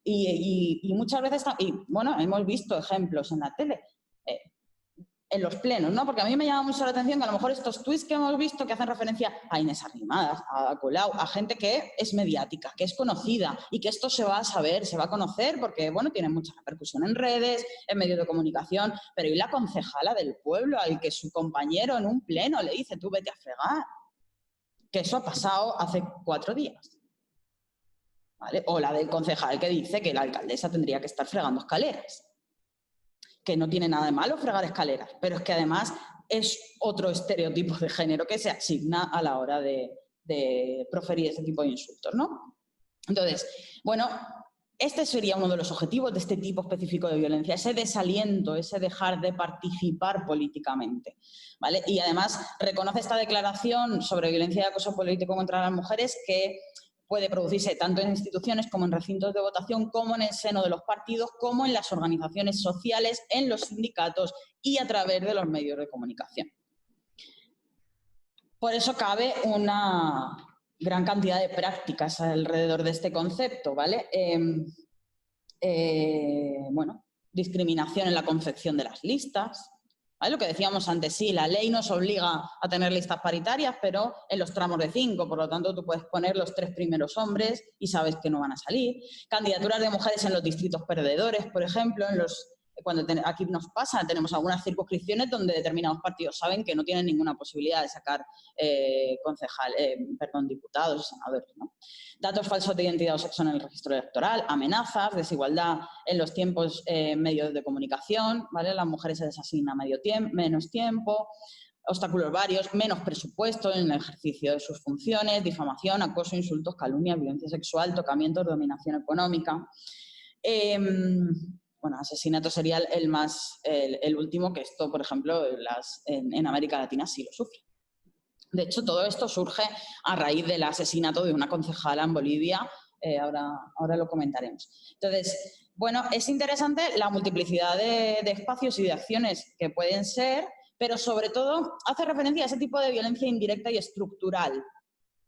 Y muchas veces, bueno, hemos visto ejemplos en la tele, en los plenos, ¿no? Porque a mí me llama mucho la atención que a lo mejor estos tuits que hemos visto que hacen referencia a Inés Arrimadas, a Ada Colau, a gente que es mediática, que es conocida y que esto se va a saber, se va a conocer porque, bueno, tiene mucha repercusión en redes, en medios de comunicación, pero ¿y la concejala del pueblo al que su compañero en un pleno le dice tú vete a fregar? Que eso ha pasado hace 4 días. ¿Vale? O la del concejal que dice que la alcaldesa tendría que estar fregando escaleras. Que no tiene nada de malo fregar escaleras, pero es que además es otro estereotipo de género que se asigna a la hora de proferir ese tipo de insultos, ¿no? Entonces, bueno, este sería uno de los objetivos de este tipo específico de violencia, ese desaliento, ese dejar de participar políticamente, ¿vale? Y además reconoce esta declaración sobre violencia y acoso político contra las mujeres que puede producirse tanto en instituciones como en recintos de votación, como en el seno de los partidos, como en las organizaciones sociales, en los sindicatos y a través de los medios de comunicación. Por eso cabe una gran cantidad de prácticas alrededor de este concepto, ¿vale? Bueno, discriminación en la confección de las listas, ¿vale? Lo que decíamos antes, sí, la ley nos obliga a tener listas paritarias, pero en los tramos de 5, por lo tanto tú puedes poner los 3 primeros hombres y sabes que no van a salir. Candidaturas de mujeres en los distritos perdedores, por ejemplo, aquí nos pasa, tenemos algunas circunscripciones donde determinados partidos saben que no tienen ninguna posibilidad de sacar diputados y senadores, ¿no? Datos falsos de identidad o sexo en el registro electoral, amenazas, desigualdad en los tiempos medios de comunicación, ¿vale? Las mujeres se les asigna menos tiempo, obstáculos varios, menos presupuesto en el ejercicio de sus funciones, difamación, acoso, insultos, calumnias, violencia sexual, tocamientos, dominación económica. Bueno, asesinato sería el último, que esto, por ejemplo, en América Latina sí lo sufre. De hecho, todo esto surge a raíz del asesinato de una concejala en Bolivia. Ahora lo comentaremos. Entonces, bueno, es interesante la multiplicidad de espacios y de acciones que pueden ser, pero sobre todo hace referencia a ese tipo de violencia indirecta y estructural.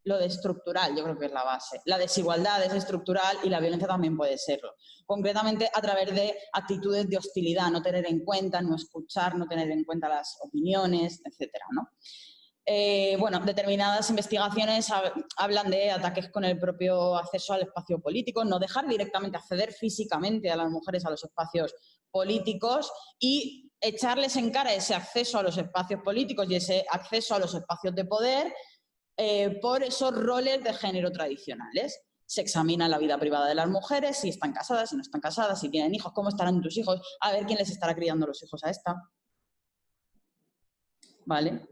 Lo de estructural yo creo que es la base. La desigualdad es estructural y la violencia también puede serlo. Concretamente a través de actitudes de hostilidad, no tener en cuenta, no escuchar, no tener en cuenta las opiniones, etcétera, ¿no? Bueno, determinadas investigaciones hablan de ataques con el propio acceso al espacio político, no dejar directamente acceder físicamente a las mujeres a los espacios políticos y echarles en cara ese acceso a los espacios políticos y ese acceso a los espacios de poder por esos roles de género tradicionales. Se examina la vida privada de las mujeres, si están casadas, si no están casadas, si tienen hijos, cómo estarán tus hijos, a ver quién les estará criando los hijos a esta. ¿Vale?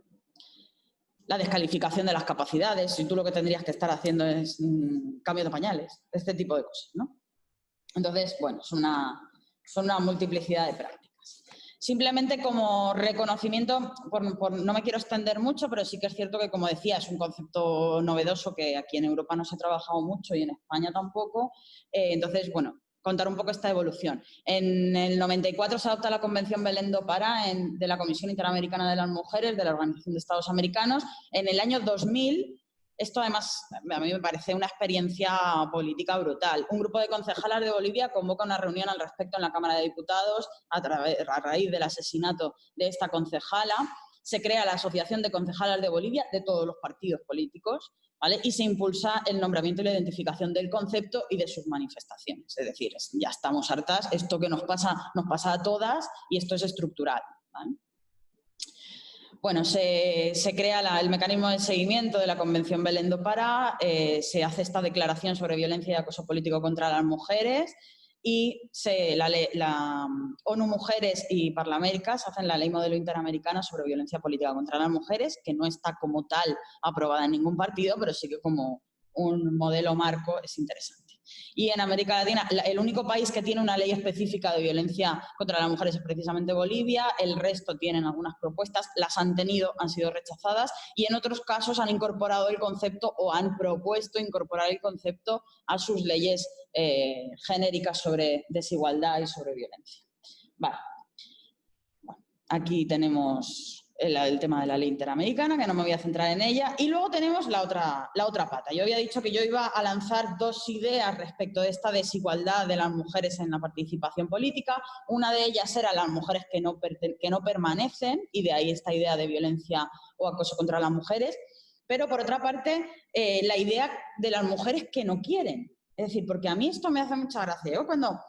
La descalificación de las capacidades, si tú lo que tendrías que estar haciendo es cambio de pañales, este tipo de cosas, ¿no? Entonces, bueno, son una multiplicidad de prácticas. Simplemente como reconocimiento, no me quiero extender mucho, pero sí que es cierto que, como decía, es un concepto novedoso que aquí en Europa no se ha trabajado mucho y en España tampoco. Entonces, bueno, contar un poco esta evolución. En el 94 se adopta la Convención Belén do Pará de la Comisión Interamericana de las Mujeres de la Organización de Estados Americanos. En el año 2000, esto además a mí me parece una experiencia política brutal. Un grupo de concejalas de Bolivia convoca una reunión al respecto en la Cámara de Diputados a raíz del asesinato de esta concejala. Se crea la Asociación de Concejalas de Bolivia de todos los partidos políticos, ¿vale? Y se impulsa el nombramiento y la identificación del concepto y de sus manifestaciones. Es decir, ya estamos hartas, esto que nos pasa a todas y esto es estructural, ¿vale? Bueno, se crea el mecanismo de seguimiento de la Convención Belén do Pará, se hace esta declaración sobre violencia y acoso político contra las mujeres y la ONU Mujeres y Parlaméricas hacen la Ley Modelo Interamericana sobre Violencia Política contra las Mujeres, que no está como tal aprobada en ningún partido, pero sí que como un modelo marco es interesante. Y en América Latina, el único país que tiene una ley específica de violencia contra las mujeres es precisamente Bolivia, el resto tienen algunas propuestas, las han tenido, han sido rechazadas, y en otros casos han incorporado el concepto o han propuesto incorporar el concepto a sus leyes genéricas sobre desigualdad y sobre violencia. Vale. Bueno, aquí tenemos el tema de la ley interamericana, que no me voy a centrar en ella, y luego tenemos la otra pata. Yo había dicho que yo iba a lanzar dos ideas respecto de esta desigualdad de las mujeres en la participación política. Una de ellas era las mujeres que no permanecen, y de ahí esta idea de violencia o acoso contra las mujeres, pero por otra parte la idea de las mujeres que no quieren. Es decir, porque a mí esto me hace mucha gracia. Yo cuando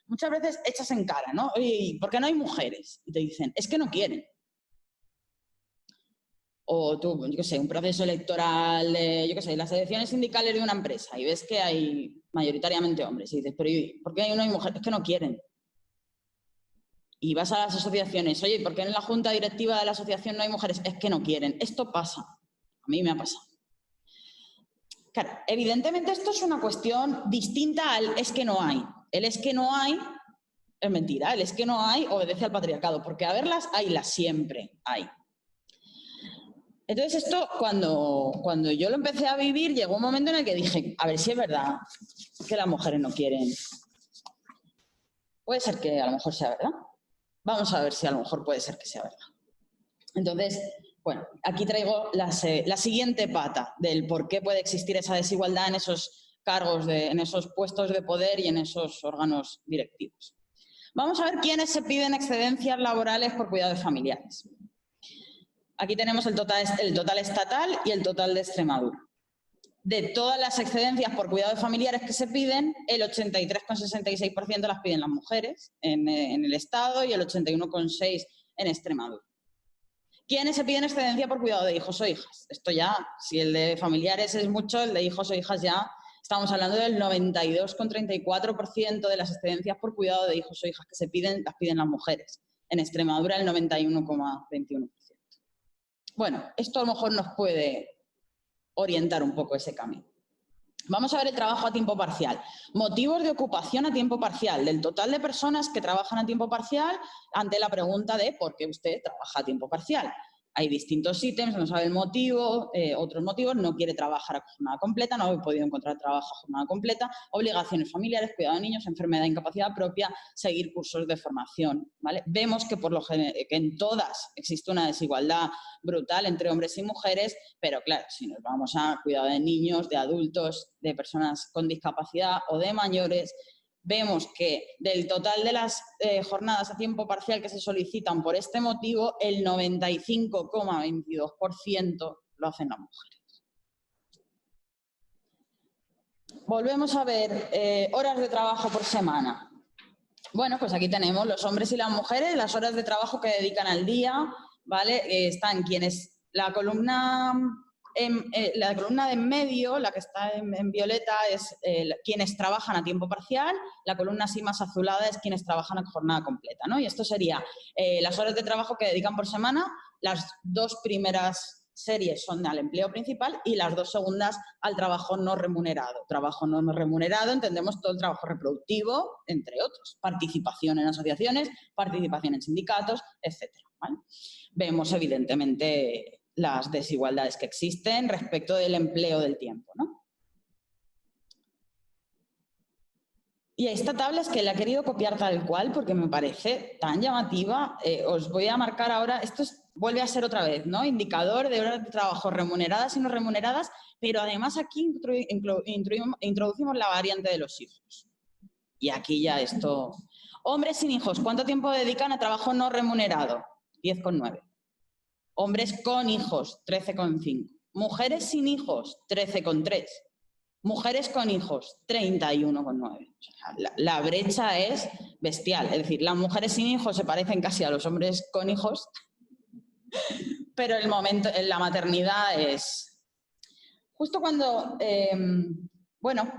muchas veces echas en cara, ¿no? Oye, ¿por qué no hay mujeres? Y te dicen, es que no quieren. O tú, yo qué sé, un proceso electoral, yo qué sé, las elecciones sindicales de una empresa y ves que hay mayoritariamente hombres y dices, pero ¿por qué no hay mujeres? Es que no quieren. Y vas a las asociaciones, oye, ¿por qué en la junta directiva de la asociación no hay mujeres? Es que no quieren. Esto pasa. A mí me ha pasado. Claro, evidentemente esto es una cuestión distinta al es que no hay. El es que no hay es mentira. El es que no hay obedece al patriarcado, porque a verlas, haylas siempre hay. Entonces esto, cuando yo lo empecé a vivir, llegó un momento en el que dije, a ver si es verdad que las mujeres no quieren. Puede ser que a lo mejor sea verdad. Vamos a ver si a lo mejor puede ser que sea verdad. Entonces, bueno, aquí traigo la siguiente pata del por qué puede existir esa desigualdad en esos cargos, en esos puestos de poder y en esos órganos directivos. Vamos a ver quiénes se piden excedencias laborales por cuidados familiares. Aquí tenemos el total estatal y el total de Extremadura. De todas las excedencias por cuidados familiares que se piden, el 83,66% las piden las mujeres en el Estado y el 81,6% en Extremadura. ¿Quiénes se piden excedencia por cuidado de hijos o hijas? Esto ya, si el de familiares es mucho, el de hijos o hijas ya estamos hablando del 92,34% de las excedencias por cuidado de hijos o hijas que se piden, las piden las mujeres. En Extremadura el 91,21%. Bueno, esto a lo mejor nos puede orientar un poco ese camino. Vamos a ver el trabajo a tiempo parcial. Motivos de ocupación a tiempo parcial. Del total de personas que trabajan a tiempo parcial ante la pregunta de ¿por qué usted trabaja a tiempo parcial? Hay distintos ítems, no sabe el motivo, otros motivos, no quiere trabajar a jornada completa, no he podido encontrar trabajo a jornada completa, obligaciones familiares, cuidado de niños, enfermedad, incapacidad propia, seguir cursos de formación, ¿vale? Vemos que que en todas existe una desigualdad brutal entre hombres y mujeres, pero claro, si nos vamos a cuidado de niños, de adultos, de personas con discapacidad o de mayores, vemos que del total de las jornadas a tiempo parcial que se solicitan por este motivo, el 95,22% lo hacen las mujeres. Volvemos a ver horas de trabajo por semana. Bueno, pues aquí tenemos los hombres y las mujeres, las horas de trabajo que dedican al día, ¿vale? Están quienes, la columna de en medio, la que está en violeta, es quienes trabajan a tiempo parcial, la columna así más azulada es quienes trabajan a jornada completa, ¿no? Y esto sería las horas de trabajo que dedican por semana, las dos primeras series son al empleo principal y las dos segundas al trabajo no remunerado. Trabajo no remunerado, entendemos todo el trabajo reproductivo, entre otros. Participación en asociaciones, participación en sindicatos, etcétera, ¿vale? Vemos evidentemente las desigualdades que existen respecto del empleo del tiempo, ¿no? Y esta tabla es que la he querido copiar tal cual porque me parece tan llamativa. Os voy a marcar ahora, esto vuelve a ser otra vez, ¿no? Indicador de horas de trabajo remuneradas y no remuneradas, pero además aquí introducimos la variante de los hijos. Y aquí ya esto... Hombres sin hijos, ¿cuánto tiempo dedican a trabajo no remunerado? 10,9. Hombres con hijos, 13,5. Mujeres sin hijos, 13,3. Mujeres con hijos, 31,9. O sea, la brecha es bestial. Es decir, las mujeres sin hijos se parecen casi a los hombres con hijos, pero el momento en la maternidad es... Justo cuando... bueno,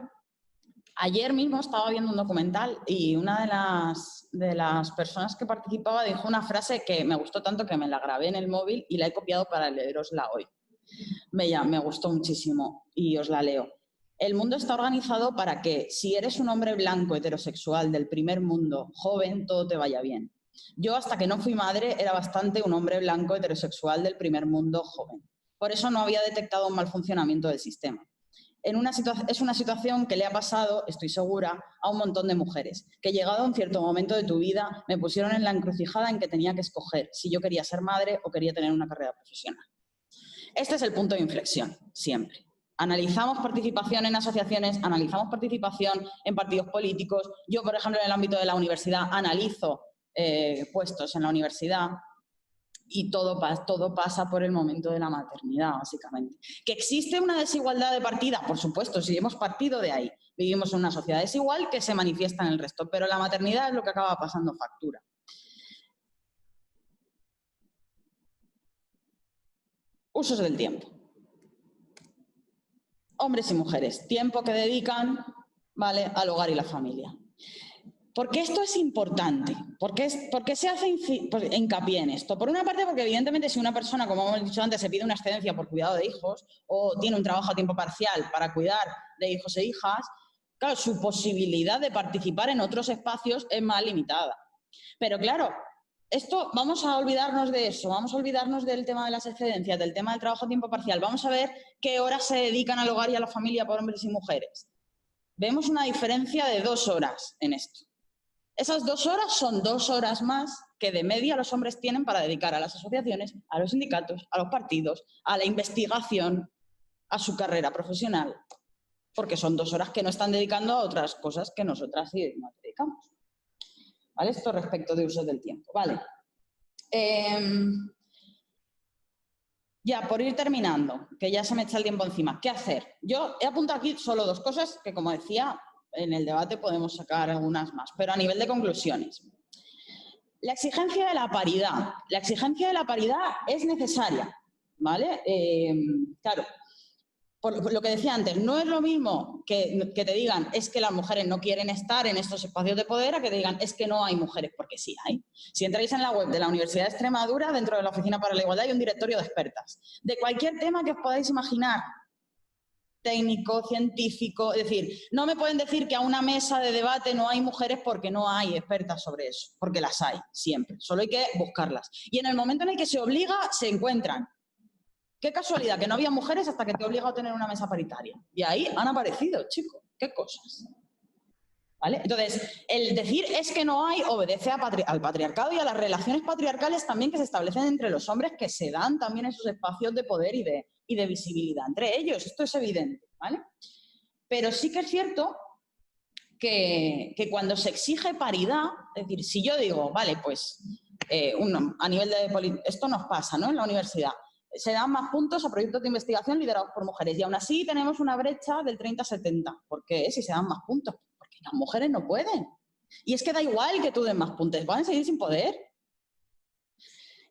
ayer mismo estaba viendo un documental y una de las personas que participaba dijo una frase que me gustó tanto que me la grabé en el móvil y la he copiado para leerosla hoy. Me gustó muchísimo y os la leo. El mundo está organizado para que si eres un hombre blanco, heterosexual, del primer mundo, joven, todo te vaya bien. Yo, hasta que no fui madre, era bastante un hombre blanco, heterosexual, del primer mundo, joven. Por eso no había detectado un mal funcionamiento del sistema. Es una situación que le ha pasado, estoy segura, a un montón de mujeres, que llegado a un cierto momento de tu vida me pusieron en la encrucijada en que tenía que escoger si yo quería ser madre o quería tener una carrera profesional. Este es el punto de inflexión, siempre. Analizamos participación en asociaciones, analizamos participación en partidos políticos. Yo, por ejemplo, en el ámbito de la universidad, analizo puestos en la universidad y todo pasa por el momento de la maternidad, básicamente. ¿Que existe una desigualdad de partida? Por supuesto, si hemos partido de ahí. Vivimos en una sociedad desigual que se manifiesta en el resto, pero la maternidad es lo que acaba pasando factura. Usos del tiempo. Hombres y mujeres, tiempo que dedican, ¿vale?, al hogar y la familia. ¿Por qué esto es importante? ¿Por qué se hace hincapié en esto? Por una parte, porque evidentemente si una persona, como hemos dicho antes, se pide una excedencia por cuidado de hijos o tiene un trabajo a tiempo parcial para cuidar de hijos e hijas, claro, su posibilidad de participar en otros espacios es más limitada. Pero claro, esto, vamos a olvidarnos de eso, vamos a olvidarnos del tema de las excedencias, del tema del trabajo a tiempo parcial. Vamos a ver qué horas se dedican al hogar y a la familia por hombres y mujeres. Vemos una diferencia de 2 horas en esto. Esas 2 horas son 2 horas más que de media los hombres tienen para dedicar a las asociaciones, a los sindicatos, a los partidos, a la investigación, a su carrera profesional. Porque son 2 horas que no están dedicando a otras cosas que nosotras sí nos dedicamos. ¿Vale? Esto respecto de usos del tiempo. Vale. Ya, por ir terminando, que ya se me echa el tiempo encima. ¿Qué hacer? Yo he apuntado aquí solo 2 cosas que, como decía, en el debate podemos sacar algunas más, pero a nivel de conclusiones. La exigencia de la paridad. La exigencia de la paridad es necesaria, ¿vale? Claro, por lo que decía antes, no es lo mismo que te digan es que las mujeres no quieren estar en estos espacios de poder a que te digan es que no hay mujeres, porque sí hay. Si entráis en la web de la Universidad de Extremadura, dentro de la Oficina para la Igualdad hay un directorio de expertas. De cualquier tema que os podáis imaginar, técnico, científico, es decir, no me pueden decir que a una mesa de debate no hay mujeres porque no hay expertas sobre eso, porque las hay, siempre, solo hay que buscarlas. Y en el momento en el que se obliga, se encuentran. Qué casualidad que no había mujeres hasta que te obliga a tener una mesa paritaria. Y ahí han aparecido, chicos, qué cosas. ¿Vale? Entonces, el decir es que no hay obedece al patriarcado y a las relaciones patriarcales también que se establecen entre los hombres, que se dan también esos espacios de poder y de visibilidad entre ellos. Esto es evidente, ¿vale? Pero sí que es cierto que cuando se exige paridad, es decir, si yo digo, vale, pues a nivel de esto nos pasa, ¿no?, en la universidad, se dan más puntos a proyectos de investigación liderados por mujeres y aún así tenemos una brecha del 30-70. ¿Por qué? Si se dan más puntos. Porque las mujeres no pueden. Y es que da igual que tú den más puntos, van a seguir sin poder.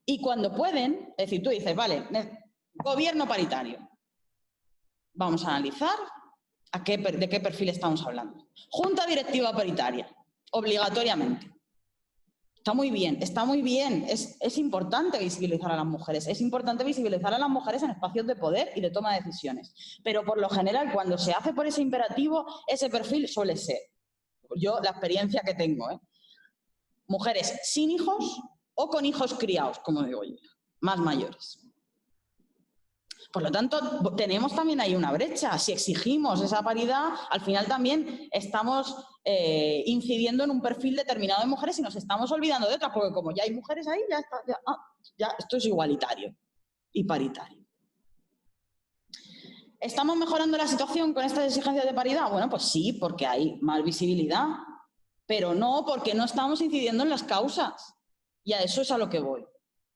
Y cuando pueden, es decir, tú dices, vale, gobierno paritario. Vamos a analizar de qué perfil estamos hablando. Junta directiva paritaria, obligatoriamente. Está muy bien, es importante visibilizar a las mujeres, es importante visibilizar a las mujeres en espacios de poder y de toma de decisiones, pero por lo general cuando se hace por ese imperativo, ese perfil suele ser, yo la experiencia que tengo, mujeres sin hijos o con hijos criados, como digo yo, más mayores. Por lo tanto, tenemos también ahí una brecha. Si exigimos esa paridad, al final también estamos incidiendo en un perfil determinado de mujeres y nos estamos olvidando de otras, porque como ya hay mujeres ahí, ya esto es igualitario y paritario. ¿Estamos mejorando la situación con estas exigencias de paridad? Bueno, pues sí, porque hay más visibilidad, pero no porque no estamos incidiendo en las causas. Y a eso es a lo que voy.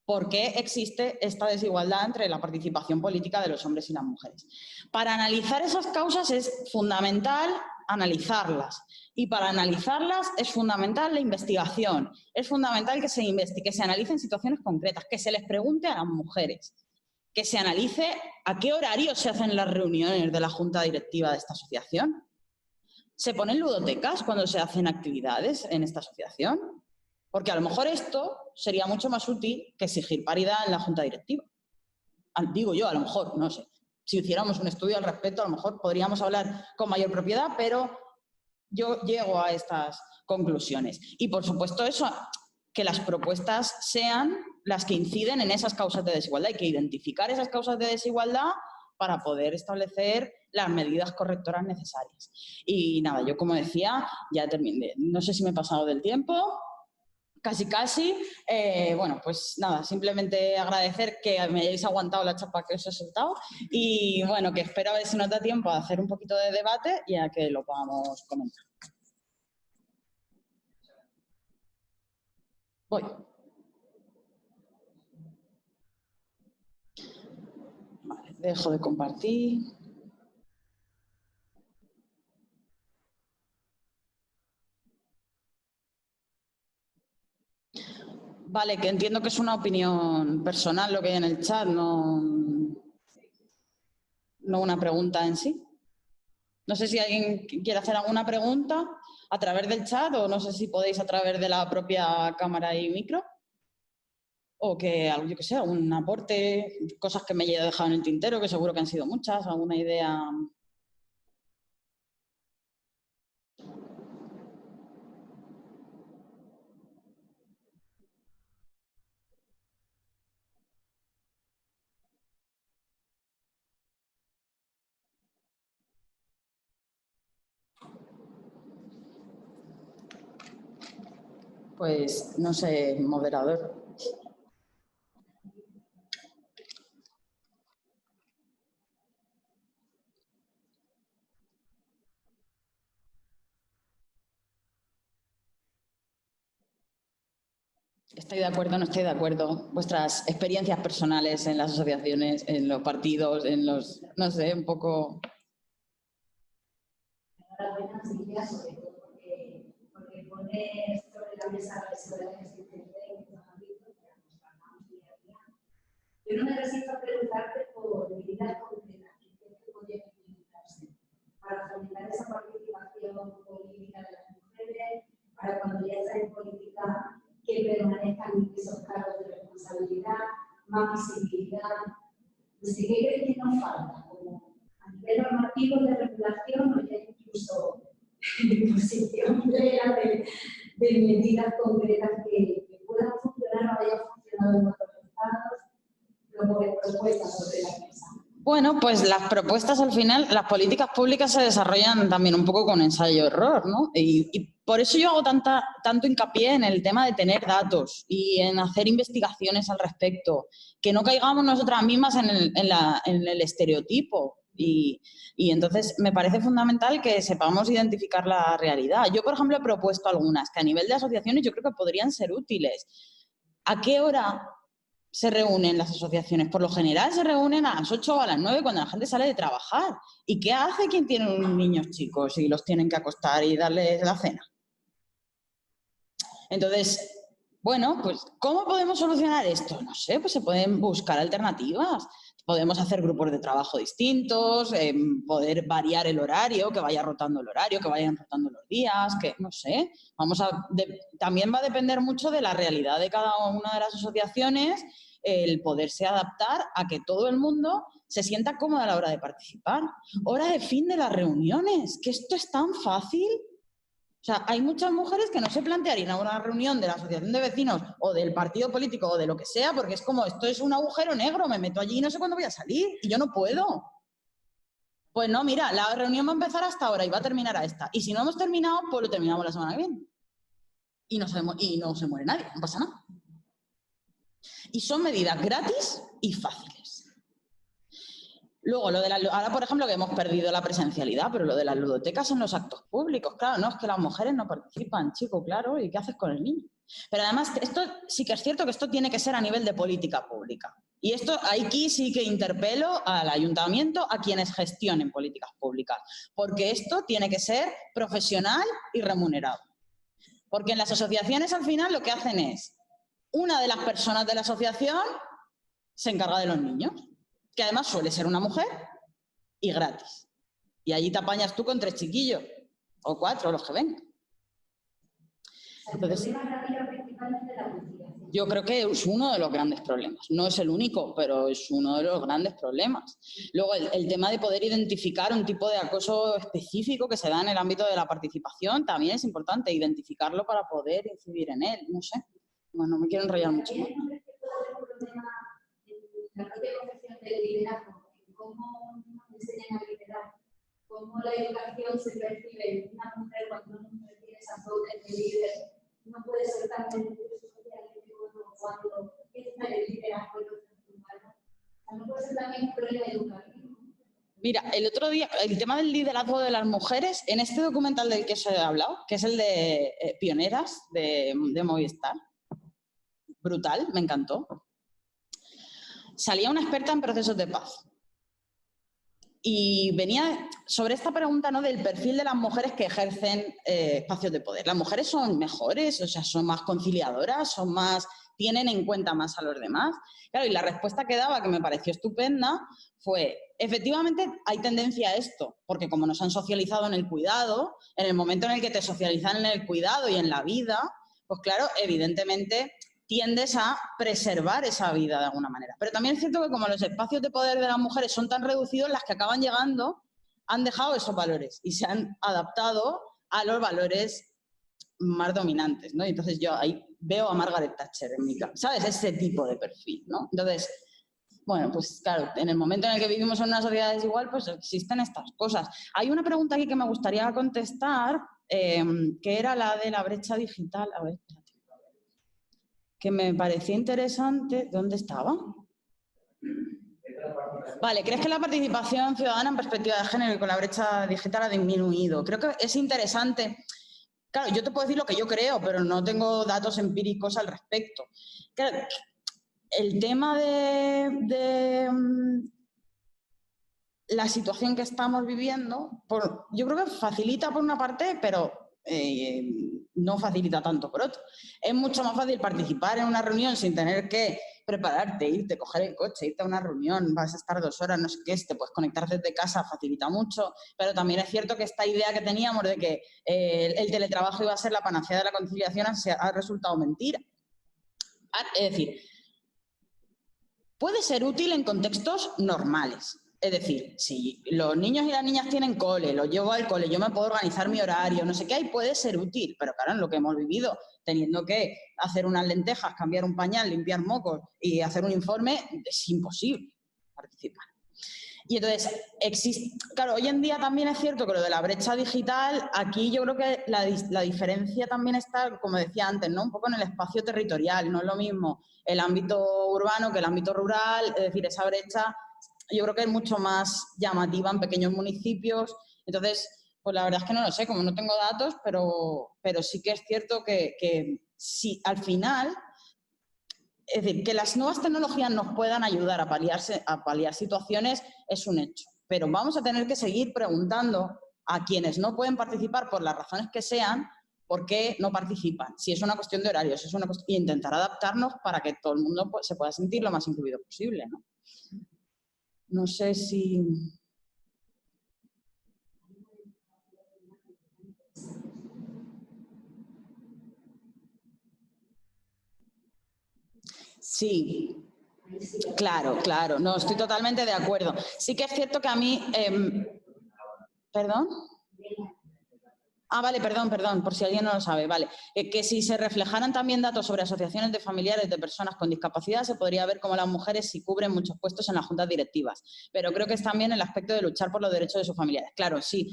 ¿Por qué existe esta desigualdad entre la participación política de los hombres y las mujeres? Para analizar esas causas es fundamental analizarlas. Y para analizarlas es fundamental la investigación. Es fundamental que se analicen situaciones concretas, que se les pregunte a las mujeres, que se analice a qué horario se hacen las reuniones de la junta directiva de esta asociación. ¿Se ponen ludotecas cuando se hacen actividades en esta asociación? Porque a lo mejor esto sería mucho más útil que exigir paridad en la junta directiva. Digo yo, a lo mejor, no sé. si hiciéramos un estudio al respecto, a lo mejor podríamos hablar con mayor propiedad, pero yo llego a estas conclusiones. Y, por supuesto, eso, que las propuestas sean las que inciden en esas causas de desigualdad. Hay que identificar esas causas de desigualdad para poder establecer las medidas correctoras necesarias. Y nada, yo como decía, ya terminé. No sé si me he pasado del tiempo. Casi. Bueno, pues nada, simplemente agradecer que me hayáis aguantado la chapa que os he soltado y bueno, que espero a ver si nos da tiempo a hacer un poquito de debate y a que lo podamos comentar. Voy. Vale, dejo de compartir. Vale, que entiendo que es una opinión personal lo que hay en el chat, no una pregunta en sí. No sé si alguien quiere hacer alguna pregunta a través del chat o no sé si podéis a través de la propia cámara y micro. O que, yo que sé, algún aporte, cosas que me haya dejado en el tintero, que seguro que han sido muchas, alguna idea. Pues, no sé, moderador. ¿Estoy de acuerdo o no estoy de acuerdo? Vuestras experiencias personales en las asociaciones, en los partidos, en los, no sé, un poco... Enhorabuena, Silvia, sobre todo porque pone sobre la mesa la desigualdad existente en estos ámbitos que nos tratamos día a día. Yo no me resisto a preguntarte por medidas concretas que podrían implementarse para fomentar esa participación política de las mujeres, para cuando ya están en política que permanezcan en esos cargos de responsabilidad, más visibilidad. Así que creo que nos falta, como a nivel normativo de regulación, o ya incluso de posición plena de medidas concretas que puedan funcionar o hayan funcionado en otros estados, luego propuestas sobre la mesa. Bueno, pues las propuestas al final, las políticas públicas se desarrollan también un poco con ensayo-error, ¿no? Y por eso yo hago tanto hincapié en el tema de tener datos y en hacer investigaciones al respecto, que no caigamos nosotras mismas en el estereotipo. Y entonces me parece fundamental que sepamos identificar la realidad. Yo, por ejemplo, he propuesto algunas que a nivel de asociaciones yo creo que podrían ser útiles. ¿A qué hora se reúnen las asociaciones? Por lo general se reúnen a las 8 o a las 9 cuando la gente sale de trabajar. ¿Y qué hace quien tiene unos niños chicos y los tienen que acostar y darles la cena? Entonces, bueno, pues ¿cómo podemos solucionar esto? No sé, pues se pueden buscar alternativas. Podemos hacer grupos de trabajo distintos, poder variar el horario, que vaya rotando el horario, que vayan rotando los días, que no sé. También va a depender mucho de la realidad de cada una de las asociaciones, el poderse adaptar a que todo el mundo se sienta cómodo a la hora de participar. Hora de fin de las reuniones, que esto es tan fácil. O sea, hay muchas mujeres que no se plantearían a una reunión de la asociación de vecinos o del partido político o de lo que sea, porque es como, esto es un agujero negro, me meto allí y no sé cuándo voy a salir y yo no puedo. Pues no, mira, la reunión va a empezar hasta ahora y va a terminar a esta. Y si no hemos terminado, pues lo terminamos la semana que viene. Y no se muere nadie, no pasa nada. Y son medidas gratis y fáciles. Luego, ahora, por ejemplo, que hemos perdido la presencialidad, pero lo de las ludotecas en los actos públicos, claro, no, es que las mujeres no participan, chico, claro, ¿y qué haces con el niño? Pero además, esto sí que es cierto que esto tiene que ser a nivel de política pública. Y esto, aquí sí que interpelo al ayuntamiento, a quienes gestionen políticas públicas, porque esto tiene que ser profesional y remunerado. Porque en las asociaciones, al final, lo que hacen es, una de las personas de la asociación se encarga de los niños, que además suele ser una mujer y gratis. Y allí te apañas tú con 3 chiquillos, o 4, los que vengan. Entonces, el problema radica principalmente en la conciliación. Yo creo que es uno de los grandes problemas. No es el único, pero es uno de los grandes problemas. Luego, el tema de poder identificar un tipo de acoso específico que se da en el ámbito de la participación también es importante, identificarlo para poder incidir en él. No sé. Bueno, no me quiero enrollar mucho más. La propia concepción del liderazgo, cómo nos enseñan a liderar, cómo la educación se percibe una mujer cuando una mujer tiene esas dotes de líder, no puede ser tan en el curso social cuando está el liderazgo en los humanos. No puede ser también un problema educativo. Mira, el otro día, el tema del liderazgo de las mujeres, en este documental del que os he hablado, que es el de Pioneras de Movistar, brutal, me encantó. Salía una experta en procesos de paz. Y venía sobre esta pregunta, ¿no?, del perfil de las mujeres que ejercen espacios de poder. ¿Las mujeres son mejores? O sea, ¿son más conciliadoras? ¿Son más, tienen en cuenta más a los demás? Claro, y la respuesta que daba, que me pareció estupenda, fue, efectivamente hay tendencia a esto, porque como nos han socializado en el cuidado, en el momento en el que te socializan en el cuidado y en la vida, pues claro, evidentemente tiendes a preservar esa vida de alguna manera. Pero también es cierto que como los espacios de poder de las mujeres son tan reducidos, las que acaban llegando han dejado esos valores y se han adaptado a los valores más dominantes, ¿no? Y entonces yo ahí veo a Margaret Thatcher en mi casa, ¿sabes? Ese tipo de perfil, ¿no? Entonces, bueno, pues claro, en el momento en el que vivimos en una sociedad desigual, pues existen estas cosas. Hay una pregunta aquí que me gustaría contestar, que era la de la brecha digital. A ver, espérate. Que me parecía interesante. ¿Dónde estaba? Vale, ¿crees que la participación ciudadana en perspectiva de género y con la brecha digital ha disminuido? Creo que es interesante. Claro, yo te puedo decir lo que yo creo, pero no tengo datos empíricos al respecto. Claro, el tema de la situación que estamos viviendo, yo creo que facilita por una parte, pero no facilita tanto por otro. Es mucho más fácil participar en una reunión sin tener que prepararte, irte, coger el coche, irte a una reunión, vas a estar 2 horas, no sé qué, te puedes conectar desde casa, facilita mucho, pero también es cierto que esta idea que teníamos de que el teletrabajo iba a ser la panacea de la conciliación ha resultado mentira. Es decir, puede ser útil en contextos normales. Es decir, si los niños y las niñas tienen cole, los llevo al cole, yo me puedo organizar mi horario, no sé qué, y puede ser útil. Pero claro, en lo que hemos vivido, teniendo que hacer unas lentejas, cambiar un pañal, limpiar mocos y hacer un informe, es imposible participar. Y entonces, claro, hoy en día también es cierto que lo de la brecha digital, aquí yo creo que la diferencia también está, como decía antes, ¿no?, un poco en el espacio territorial. No es lo mismo el ámbito urbano que el ámbito rural, es decir, esa brecha yo creo que es mucho más llamativa en pequeños municipios. Entonces, pues la verdad es que no lo sé, como no tengo datos, pero sí que es cierto que si al final, es decir, que las nuevas tecnologías nos puedan ayudar a paliar situaciones es un hecho. Pero vamos a tener que seguir preguntando a quienes no pueden participar por las razones que sean, ¿por qué no participan? Si es una cuestión de horarios, es una cuestión, y intentar adaptarnos para que todo el mundo se pueda sentir lo más incluido posible, ¿no? No sé si... Sí, claro, claro. No, estoy totalmente de acuerdo. Sí que es cierto que a mí... ¿Perdón? Ah, vale, perdón, por si alguien no lo sabe, vale. Que si se reflejaran también datos sobre asociaciones de familiares de personas con discapacidad, se podría ver cómo las mujeres sí cubren muchos puestos en las juntas directivas. Pero creo que es también el aspecto de luchar por los derechos de sus familiares. Claro, sí.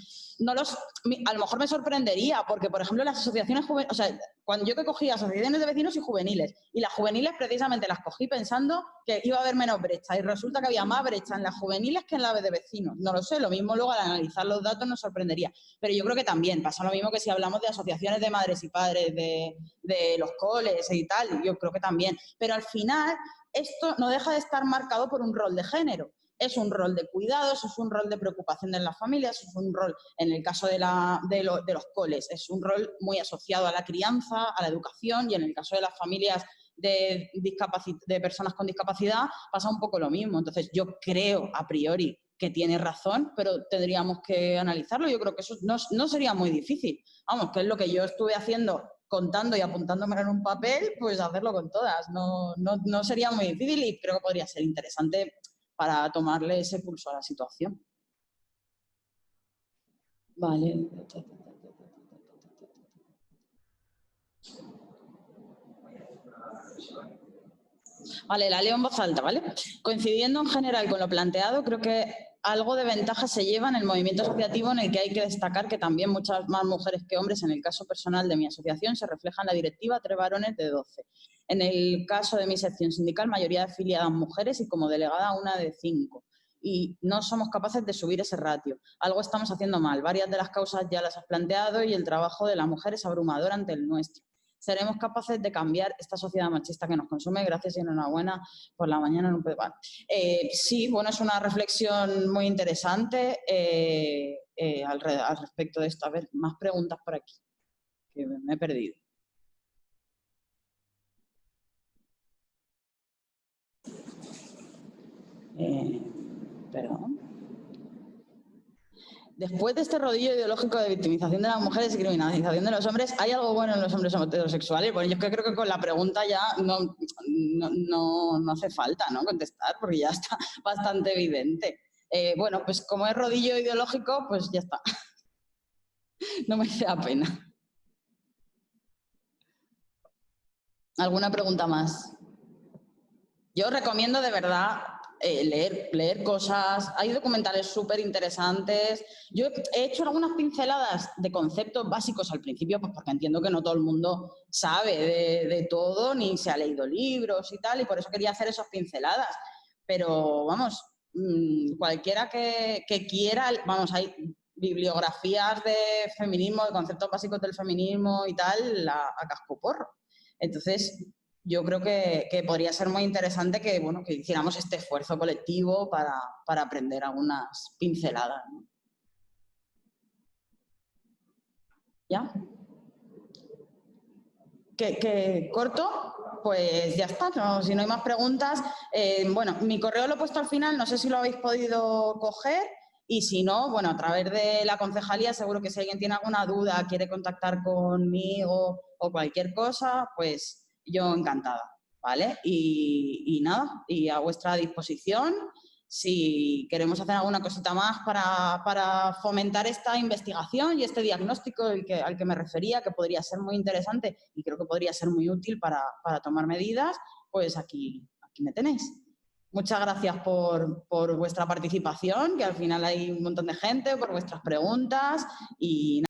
A lo mejor me sorprendería, porque, por ejemplo, las asociaciones juveniles, o sea, cuando yo que cogí asociaciones de vecinos y juveniles, y las juveniles precisamente las cogí pensando que iba a haber menos brecha, y resulta que había más brecha en las juveniles que en las de vecinos. No lo sé, lo mismo luego al analizar los datos nos sorprendería. Pero yo creo que también pasa lo mismo que si hablamos de asociaciones de madres y padres, de los coles y tal, yo creo que también. Pero al final, esto no deja de estar marcado por un rol de género. Es un rol de cuidados, es un rol de preocupación de las familias, es un rol, en el caso de los coles, es un rol muy asociado a la crianza, a la educación, y en el caso de las familias de personas con discapacidad pasa un poco lo mismo. Entonces, yo creo a priori que tiene razón, pero tendríamos que analizarlo. Yo creo que eso no sería muy difícil. Vamos, que es lo que yo estuve haciendo contando y apuntándomelo en un papel, pues hacerlo con todas. No sería muy difícil y creo que podría ser interesante para tomarle ese pulso a la situación. Vale. Vale, la leo en voz alta, ¿vale? Coincidiendo en general con lo planteado, creo que algo de ventaja se lleva en el movimiento asociativo, en el que hay que destacar que también muchas más mujeres que hombres, en el caso personal de mi asociación, se refleja en la directiva 3 varones de 12. En el caso de mi sección sindical, mayoría de afiliadas mujeres y como delegada una de 5. Y no somos capaces de subir ese ratio. Algo estamos haciendo mal. Varias de las causas ya las has planteado y el trabajo de la mujer es abrumador ante el nuestro. Seremos capaces de cambiar esta sociedad machista que nos consume. Gracias y enhorabuena por la mañana en un pedal. Sí, bueno, es una reflexión muy interesante al respecto de esto. A ver, más preguntas por aquí, que me he perdido. Perdón. Después de este rodillo ideológico de victimización de las mujeres y criminalización de los hombres, ¿hay algo bueno en los hombres heterosexuales? Bueno, yo creo que con la pregunta ya no hace falta, ¿no?, contestar, porque ya está bastante evidente. Bueno, pues como es rodillo ideológico, pues ya está. No me da pena. ¿Alguna pregunta más? Yo recomiendo de verdad leer cosas. Hay documentales súper interesantes. Yo he hecho algunas pinceladas de conceptos básicos al principio, pues porque entiendo que no todo el mundo sabe de todo, ni se ha leído libros y tal, y por eso quería hacer esas pinceladas. Pero, vamos, cualquiera que quiera, vamos, hay bibliografías de feminismo, de conceptos básicos del feminismo y tal, a cascoporro. Entonces, yo creo que podría ser muy interesante que, bueno, que hiciéramos este esfuerzo colectivo para aprender algunas pinceladas, ¿no? ¿Ya? ¿Que corto? Pues ya está, no, si no hay más preguntas. Bueno, mi correo lo he puesto al final, no sé si lo habéis podido coger. Y si no, bueno, a través de la concejalía, seguro que si alguien tiene alguna duda, quiere contactar conmigo o cualquier cosa, pues yo encantada, ¿vale? Y nada, y a vuestra disposición, si queremos hacer alguna cosita más para fomentar esta investigación y este diagnóstico al que me refería, que podría ser muy interesante y creo que podría ser muy útil para tomar medidas, pues aquí me tenéis. Muchas gracias por vuestra participación, que al final hay un montón de gente, por vuestras preguntas y